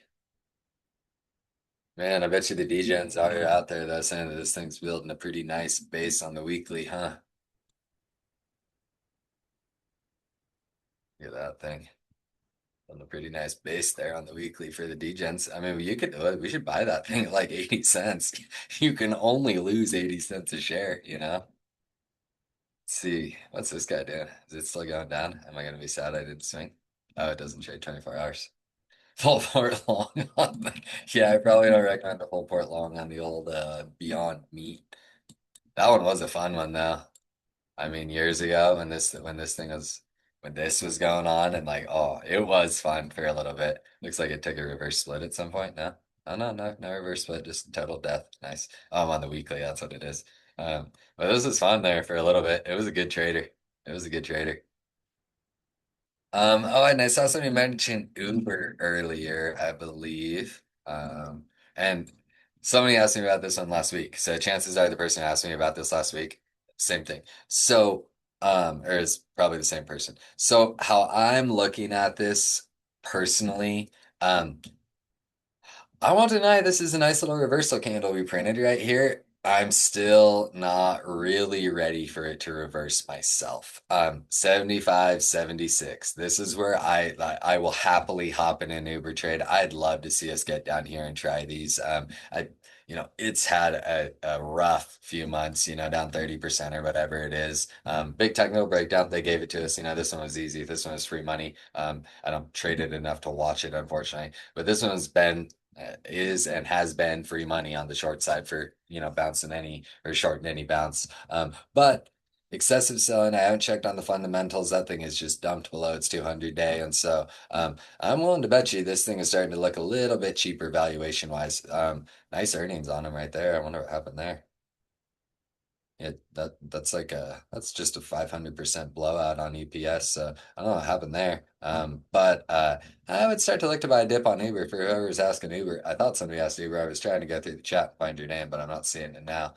Man, I bet you the DGens are out there though saying that this thing's building a pretty nice base on the weekly, huh? Look at that thing. Building a pretty nice base there on the weekly for the DGens. I mean, we should buy that thing at like 80 cents. You can only lose 80 cents a share, Let's see, what's this guy doing? Is it still going down? Am I gonna be sad I didn't swing? Oh, it doesn't trade 24 hours. Full port long on yeah, I probably don't recommend a full port long on the old Beyond Meat. That one was a fun one though. I mean, years ago when this was going on and like it was fun for a little bit. Looks like it took a reverse split at some point. No, oh no reverse split, just total death. Nice. Oh, I'm on the weekly. That's what it is. But this was fun there for a little bit. It was a good trader. It was a good trader. And I saw somebody mention Uber earlier, I believe. And somebody asked me about this one last week. So chances are the person who asked me about this last week, same thing. So, or is probably the same person. So how I'm looking at this personally, um, I won't deny this is a nice little reversal candle we printed right here. I'm still not really ready for it to reverse myself. 75, 76. This is where I will happily hop in an Uber trade. I'd love to see us get down here and try these. It's had a rough few months, down 30% or whatever it is. Big technical breakdown. They gave it to us. This one was easy. This one was free money. I don't trade it enough to watch it, unfortunately. But this one has been is and has been free money on the short side for bouncing any or shorting any bounce. But excessive selling, I haven't checked on the fundamentals. That thing is just dumped below its 200 day, and so I'm willing to bet you this thing is starting to look a little bit cheaper valuation wise. Nice earnings on them right there. I wonder what happened there. That's just a 500% blowout on EPS. So I don't know what happened there. But I would start to look to buy a dip on Uber for whoever's asking Uber. I thought somebody asked Uber. I was trying to go through the chat and find your name, but I'm not seeing it now.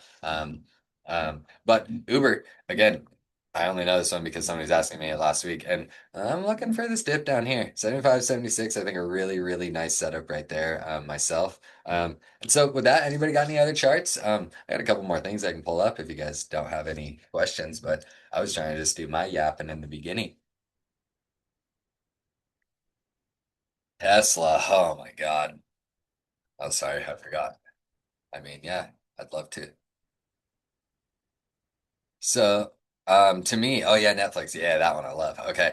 But Uber, again, I only know this one because somebody's asking me it last week, and I'm looking for this dip down here. 75, 76. I think a really, really nice setup right there, myself. And so with that, anybody got any other charts? I got a couple more things I can pull up if you guys don't have any questions, but I was trying to just do my yapping in the beginning. Tesla, oh my God. Oh, sorry, I forgot. I mean, yeah, I'd love to. So, to me, oh yeah, Netflix, yeah, that one I love. Okay.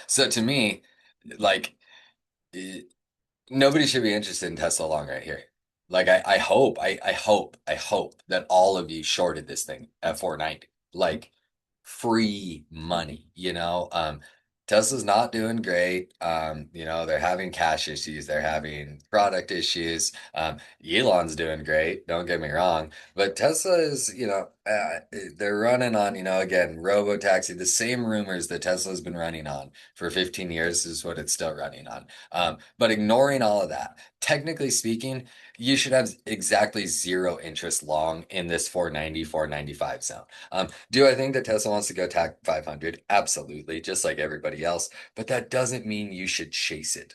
So to me, like, eh, nobody should be interested in Tesla long right here. Like I hope that all of you shorted this thing at 490. Like free money. Tesla's not doing great. They're having cash issues, they're having product issues. Elon's doing great, don't get me wrong, but Tesla is, they're running on, again, robo-taxi, the same rumors that Tesla's been running on for 15 years is what it's still running on. But ignoring all of that, technically speaking, you should have exactly zero interest long in this 490, 495 zone. Do I think that Tesla wants to go tag 500? Absolutely, just like everybody else. But that doesn't mean you should chase it.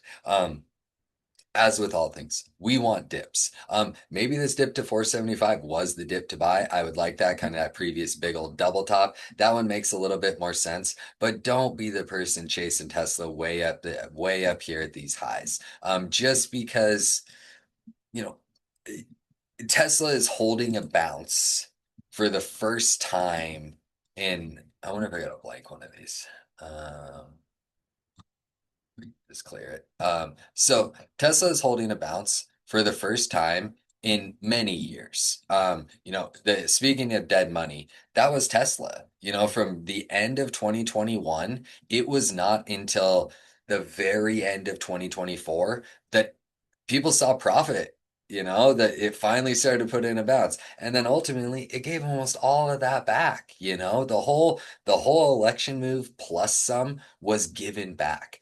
As with all things, we want dips. Maybe this dip to 475 was the dip to buy. I would like that kind of that previous big old double top. That one makes a little bit more sense. But don't be the person chasing Tesla way up here at these highs. Just because you know Tesla is holding a bounce for the first time in, I wonder if I got a blank one of these. Um, just clear it. So Tesla is holding a bounce for the first time in many years. Speaking of dead money, that was Tesla. From the end of 2021, it was not until the very end of 2024 that people saw profit, that it finally started to put in a bounce. And then ultimately it gave almost all of that back. The whole election move plus some was given back.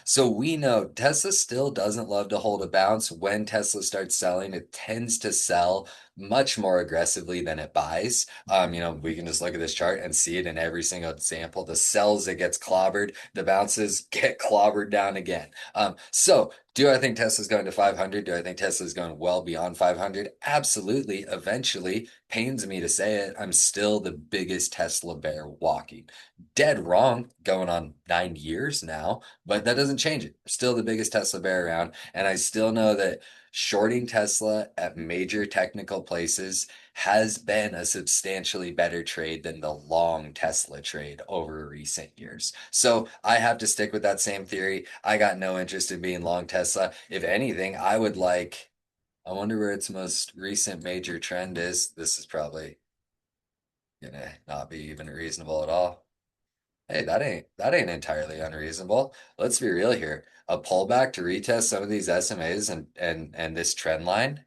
So we know Tesla still doesn't love to hold a bounce. When Tesla starts selling, it tends to sell much more aggressively than it buys. We can just look at this chart and see it in every single example. The sells, it gets clobbered, the bounces get clobbered down again. So do I think Tesla's going to 500? Do I think Tesla's going well beyond 500? Absolutely. Eventually, pains me to say it, I'm still the biggest Tesla bear walking. Dead wrong, going on 9 years now, but that doesn't change it. Still the biggest Tesla bear around. And I still know that shorting Tesla at major technical places has been a substantially better trade than the long Tesla trade over recent years. So I have to stick with that same theory. I got no interest in being long Tesla. If anything, I wonder where its most recent major trend is. This is probably gonna not be even reasonable at all. Hey, that ain't entirely unreasonable. Let's be real here. A pullback to retest some of these SMAs and this trend line.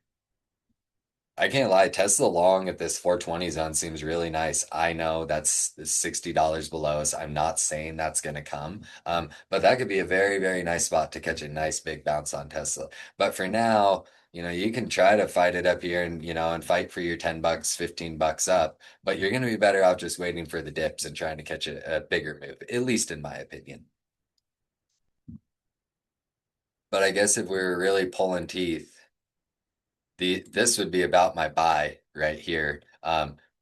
I can't lie, Tesla long at this 420 zone seems really nice. I know that's $60 below us. I'm not saying that's going to come, but that could be a very, very nice spot to catch a nice big bounce on Tesla. But for now, you can try to fight it up here and fight for your $10, $15 up, but you're going to be better off just waiting for the dips and trying to catch a bigger move, at least in my opinion. But I guess if we were really pulling teeth, this would be about my buy right here.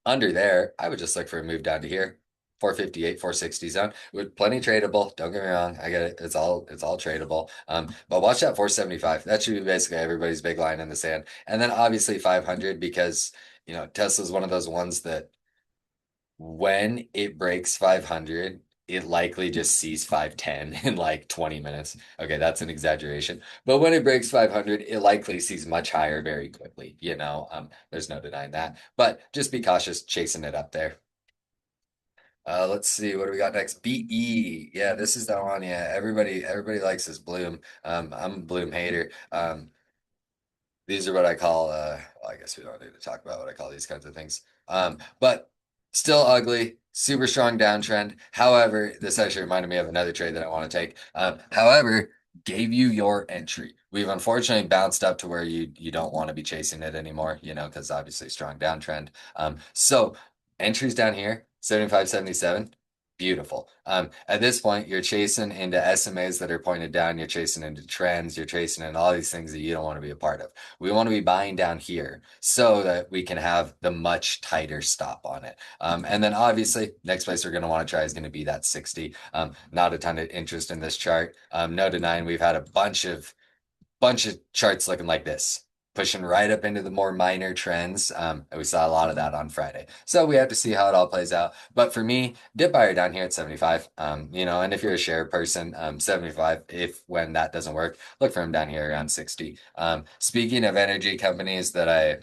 Under there, I would just look for a move down to here. 458, 460 zone with plenty tradable. Don't get me wrong. I get it. It's all tradable. But watch that 475. That should be basically everybody's big line in the sand. And then obviously 500 because, Tesla's one of those ones that when it breaks 500, it likely just sees 510 in like 20 minutes. Okay, that's an exaggeration. But when it breaks 500, it likely sees much higher very quickly. There's no denying that. But just be cautious chasing it up there. Let's see, what do we got next? BE. Yeah, this is the one. Yeah, everybody likes this Bloom. I'm a Bloom hater. These are what I call well, I guess we don't need to talk about what I call these kinds of things. But still ugly, super strong downtrend. However, this actually reminded me of another trade that I want to take. However, gave you your entry. We've unfortunately bounced up to where you don't want to be chasing it anymore, because obviously strong downtrend. So entries down here, 75, 77. Beautiful. At this point, you're chasing into SMAs that are pointed down, you're chasing into trends, you're chasing in all these things that you don't want to be a part of. We want to be buying down here so that we can have the much tighter stop on it. And then obviously, next place we're going to want to try is going to be that 60. Not a ton of interest in this chart. No denying we've had a bunch of charts looking like this, pushing right up into the more minor trends. And we saw a lot of that on Friday. So we have to see how it all plays out. But for me, dip buyer down here at 75. And if you're a share person, 75, if when that doesn't work, look for him down here around 60. Speaking of energy companies that I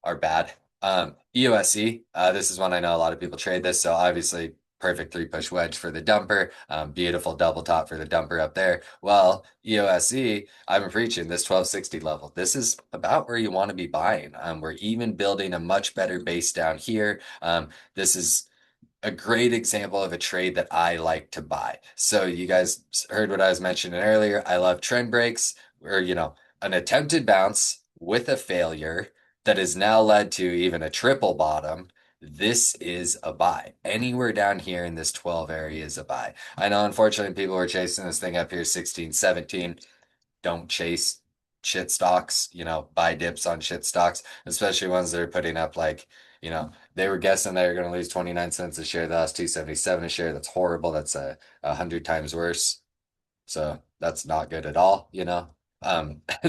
are bad. EOSE, this is one I know a lot of people trade this, so obviously perfect three push wedge for the dumper. Beautiful double top for the dumper up there. Well, EOSE, I'm preaching this 1260 level. This is about where you want to be buying. We're even building a much better base down here. This is a great example of a trade that I like to buy. So you guys heard what I was mentioning earlier. I love trend breaks where, an attempted bounce with a failure that has now led to even a triple bottom. This is a buy. Anywhere down here in this 12 area is a buy. I know, unfortunately, people were chasing this thing up here 16, 17. Don't chase shit stocks, buy dips on shit stocks, especially ones that are putting up like, they were guessing they were going to lose 29 cents a share. That was 277 a share. That's horrible. That's a hundred times worse. So that's not good at all.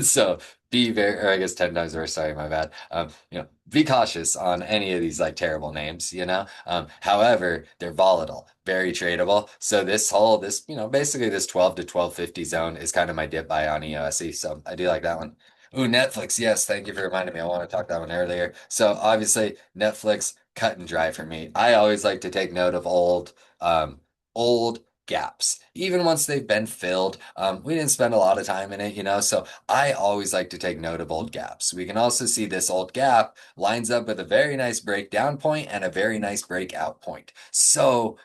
So be very, or I guess 10 times worse. Sorry, my bad. Be cautious on any of these like terrible names. However, they're volatile, very tradable. So basically this 12 to 1250 zone is kind of my dip buy on EOSE. So I do like that one. Ooh, Netflix. Yes, thank you for reminding me. I want to talk that one earlier. So obviously Netflix cut and dry for me. I always like to take note of old gaps, even once they've been filled. We didn't spend a lot of time in it, so I always like to take note of old gaps. We can also see this old gap lines up with a very nice breakdown point and a very nice breakout point. So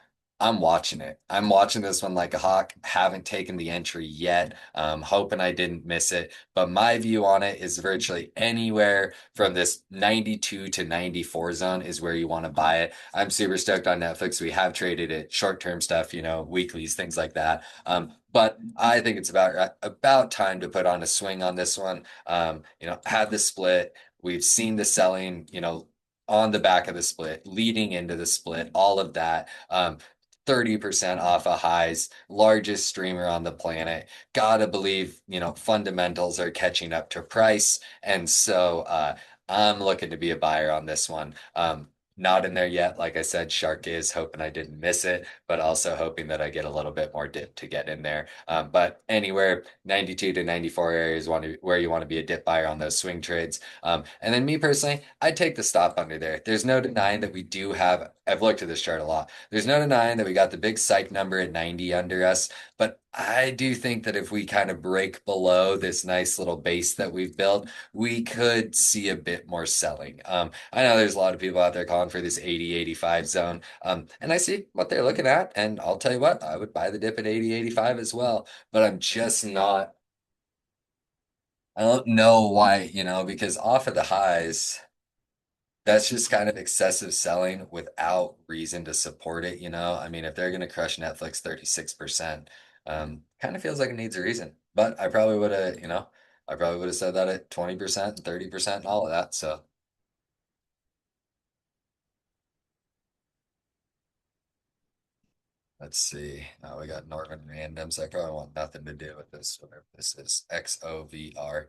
I'm watching it. I'm watching this one like a hawk. Haven't taken the entry yet. Hoping I didn't miss it. But my view on it is virtually anywhere from this 92 to 94 zone is where you want to buy it. I'm super stoked on Netflix. We have traded it, short-term stuff, weeklies, things like that. But I think it's about time to put on a swing on this one. Have the split. We've seen the selling, on the back of the split, leading into the split, all of that. 30% off of highs, largest streamer on the planet. Gotta believe, fundamentals are catching up to price. And so I'm looking to be a buyer on this one. Not in there yet. Like I said, Shark is hoping I didn't miss it, but also hoping that I get a little bit more dip to get in there. But anywhere 92 to 94 areas where you want to be a dip buyer on those swing trades. And then me personally, I'd take the stop under there. There's no denying that we do have, I've looked at this chart a lot. There's no denying that we got the big psych number at 90 under us, but I do think that if we kind of break below this nice little base that we've built, we could see a bit more selling. I know there's a lot of people out there calling for this 80, 85 zone. And I see what they're looking at. And I'll tell you what, I would buy the dip at 80, 85 as well. But I'm just not, I don't know why, because off of the highs, that's just kind of excessive selling without reason to support it. I mean, if they're going to crush Netflix 36%, kind of feels like it needs a reason. But I probably would have, I probably would have said that at 20%, 30%, and all of that. So let's see. Now we got Norman randoms. I probably want nothing to do with this, whatever this is. XOVR.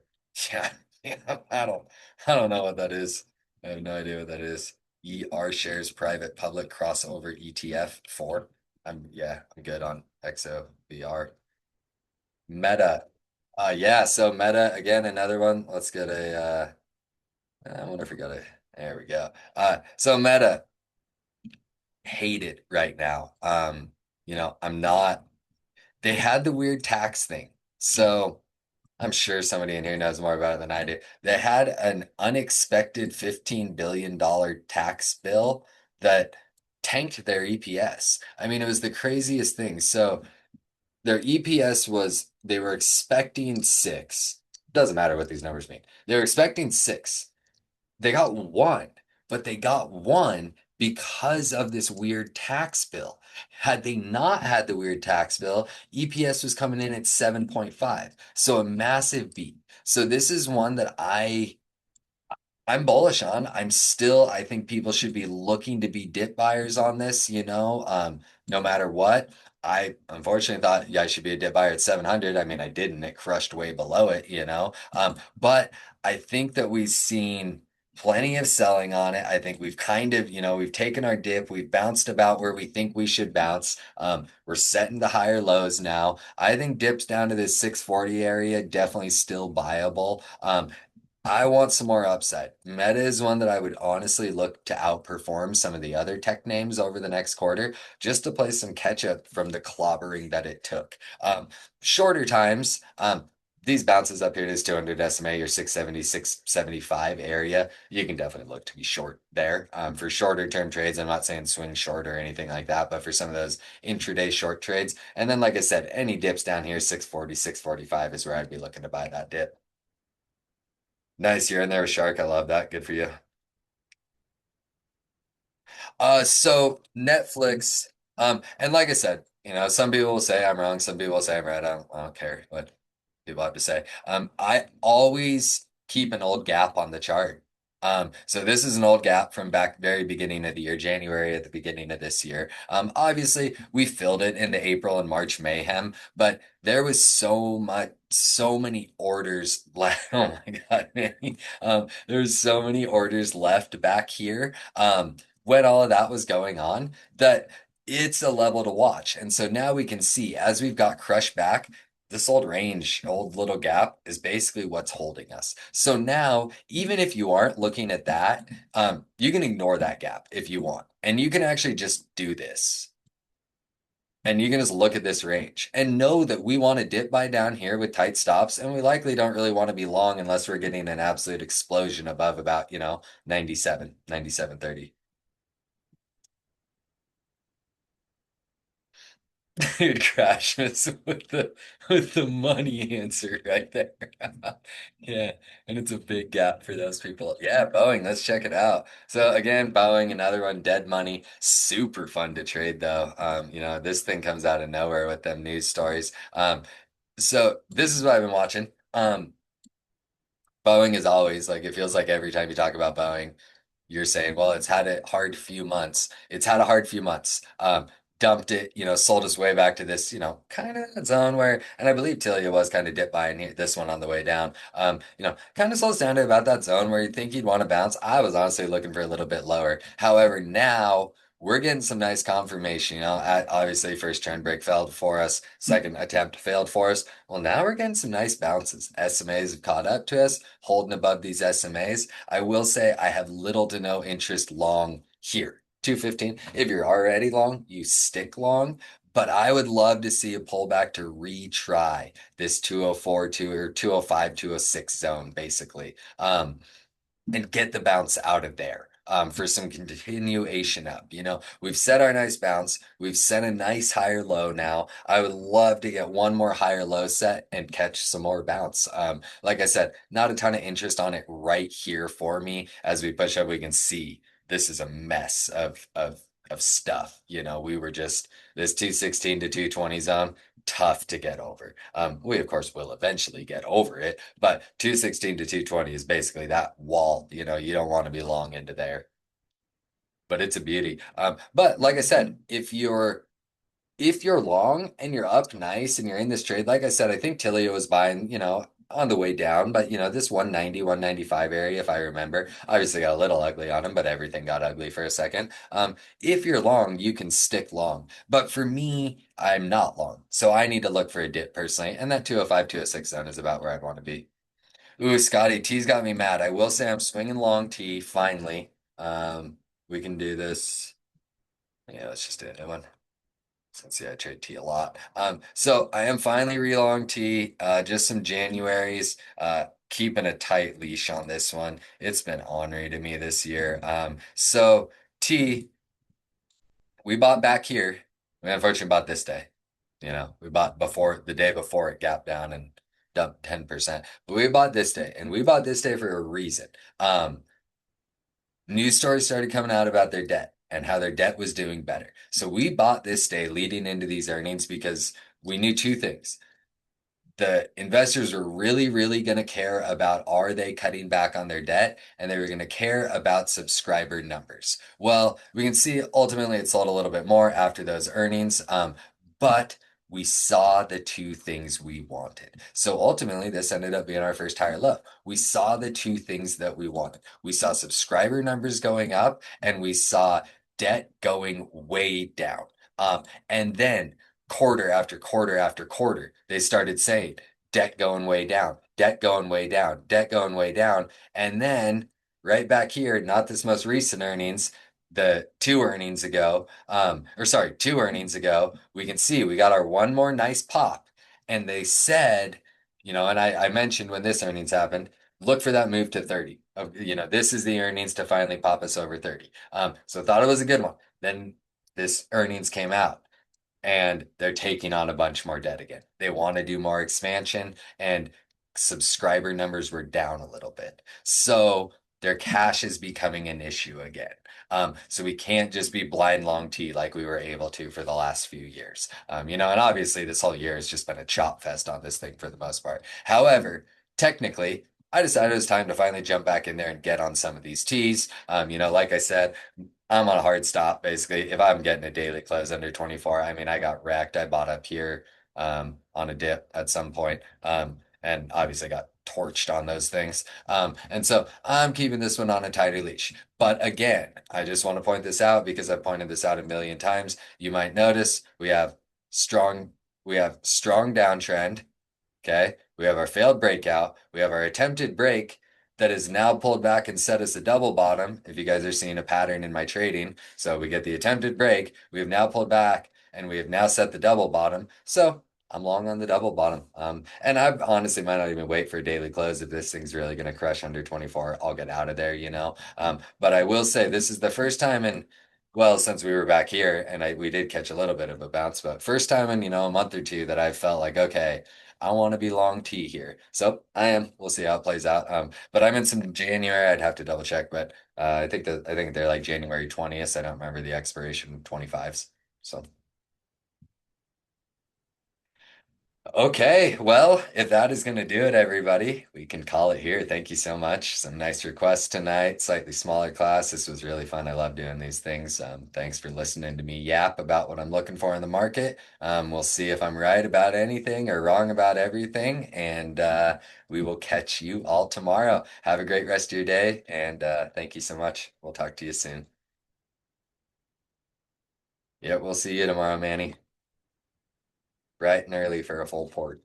Yeah, yeah, I don't know what that is. I have no idea what that is. ER shares private public crossover ETF 4. I'm good on XOVR. Meta. Yeah, so Meta again, another one. Let's get I wonder if we got a there we go. So Meta, hate it right now. I'm not they had the weird tax thing. So I'm sure somebody in here knows more about it than I do. They had an unexpected $15 billion tax bill that tanked their EPS. I mean, it was the craziest thing. So their EPS was, they were expecting six. Doesn't matter what these numbers mean. They were expecting six. They got one, but they got one because of this weird tax bill. Had they not had the weird tax bill, EPS was coming in at 7.5. So a massive beat. So this is one that I'm bullish on. I think people should be looking to be dip buyers on this, no matter what. I unfortunately thought, yeah, I should be a dip buyer at 700. I mean, I didn't. It crushed way below it. But I think that we've seen plenty of selling on it. I think we've kind of, we've taken our dip, we've bounced about where we think we should bounce. We're setting the higher lows now. I think dips down to this 640 area, definitely still buyable. I want some more upside. Meta is one that I would honestly look to outperform some of the other tech names over the next quarter, just to play some catch up from the clobbering that it took. Shorter times, these bounces up here to this 200 SMA or 670, 675 area, you can definitely look to be short there. For shorter term trades, I'm not saying swing short or anything like that, but for some of those intraday short trades. And then, like I said, any dips down here, 640, 645 is where I'd be looking to buy that dip. Nice, you're in there with Shark. I love that. Good for you. So Netflix, and like I said, some people will say I'm wrong, some people will say I'm right. I don't care what people have to say. I always keep an old gap on the chart. So this is an old gap from back very beginning of the year, January at the beginning of this year. Obviously we filled it in the April and March mayhem, but there was so many orders left. Oh my God, man. There's so many orders left back here. When all of that was going on, that it's a level to watch. And so now we can see as we've got crushed back, this old range, old little gap is basically what's holding us. So now, even if you aren't looking at that, you can ignore that gap if you want. And you can actually just do this. And you can just look at this range and know that we want to dip by down here with tight stops. And we likely don't really want to be long unless we're getting an absolute explosion above about, 97, 97.30. Dude, Crash was with the money answer right there. Yeah, and it's a big gap for those people. Yeah, Boeing, let's check it out. So again, Boeing, another one, dead money. Super fun to trade though. This thing comes out of nowhere with them news stories. So this is what I've been watching. Boeing is always like it feels like every time you talk about Boeing, you're saying, well, it's had a hard few months. It's had a hard few months. Dumped it, sold its way back to this, kind of zone where, and I believe Tilia was kind of dipped by in here, this one on the way down. Kind of slows down to about that zone where you think you'd want to bounce. I was honestly looking for a little bit lower. However, now we're getting some nice confirmation. Obviously, first trend break failed for us, second attempt failed for us. Well, now we're getting some nice bounces. SMAs have caught up to us, holding above these SMAs. I will say I have little to no interest long here. 215. If you're already long, you stick long. But I would love to see a pullback to retry this 204 or 205, 206 zone, basically, and get the bounce out of there. For some continuation up. We've set our nice bounce. We've set a nice higher low now. I would love to get one more higher low set and catch some more bounce. Like I said, not a ton of interest on it right here for me. As we push up, we can see this is a mess of stuff. We were just this 216 to 220 zone. tough to get over. We of course will eventually get over it, but 216 to 220 is basically that wall. You don't want to be long into there, but it's a beauty. But like I said, if you're long and you're up nice and you're in this trade, like I said, I think Tilio was buying, on the way down, but this 190, 195 area, if I remember, obviously got a little ugly on him, but everything got ugly for a second. If you're long, you can stick long. But for me, I'm not long. So I need to look for a dip personally. And that 205, 206 zone is about where I'd want to be. Ooh, Scotty, T's got me mad. I will say I'm swinging long T finally. We can do this. Yeah, let's just do a new one. Since yeah, I trade T a lot. So I am finally relong T, just some Januaries, keeping a tight leash on this one. It's been ornery to me this year. So T, we bought back here. We unfortunately bought this day. We bought before the day before it gapped down and dumped 10%. But we bought this day, and we bought this day for a reason. News stories started coming out about their debt and how their debt was doing better. So we bought this day leading into these earnings because we knew two things. The investors were really, really going to care about are they cutting back on their debt, and they were going to care about subscriber numbers. Well, we can see ultimately it sold a little bit more after those earnings, but we saw the two things we wanted. So ultimately, this ended up being our first higher low. We saw the two things that we wanted. We saw subscriber numbers going up, and we saw debt going way down. And then quarter after quarter after quarter, they started saying debt going way down, debt going way down, debt going way down. And then right back here, not this most recent earnings, the two earnings ago, we can see we got our one more nice pop. And they said, and I mentioned when this earnings happened, look for that move to 30. This is the earnings to finally pop us over 30. So thought it was a good one. Then this earnings came out and they're taking on a bunch more debt again. They want to do more expansion, and subscriber numbers were down a little bit. So their cash is becoming an issue again. So we can't just be blind long T like we were able to for the last few years. And obviously this whole year has just been a chop fest on this thing for the most part. However, technically, I decided it was time to finally jump back in there and get on some of these T's. Like I said, I'm on a hard stop basically. If I'm getting a daily close under 24, I mean, I got wrecked. I bought up here on a dip at some point, and obviously got torched on those things. And so I'm keeping this one on a tighter leash. But again, I just want to point this out because I've pointed this out a million times. You might notice strong, we have strong downtrend. Okay. We have our failed breakout. We have our attempted break that is now pulled back and set us a double bottom. If you guys are seeing a pattern in my trading. So we get the attempted break. We have now pulled back and we have now set the double bottom. So I'm long on the double bottom. And I honestly might not even wait for a daily close if this thing's really going to crush under 24. I'll get out of there. But I will say this is the first time since we were back here and we did catch a little bit of a bounce, but first time in, a month or two that I felt like, okay, I want to be long T here. So I am. We'll see how it plays out. But I'm in some January. I'd have to double check, but I think they're like January 20th. I don't remember the expiration 25s. So okay, well, if that is going to do it, everybody, we can call it here. Thank you so much. Some nice requests tonight, slightly smaller class. This was really fun. I love doing these things. Thanks for listening to me yap about what I'm looking for in the market. We'll see if I'm right about anything or wrong about everything, and we will catch you all tomorrow. Have a great rest of your day, and thank you so much. We'll talk to you soon. Yeah, we'll see you tomorrow, Manny. Bright and early for a full port.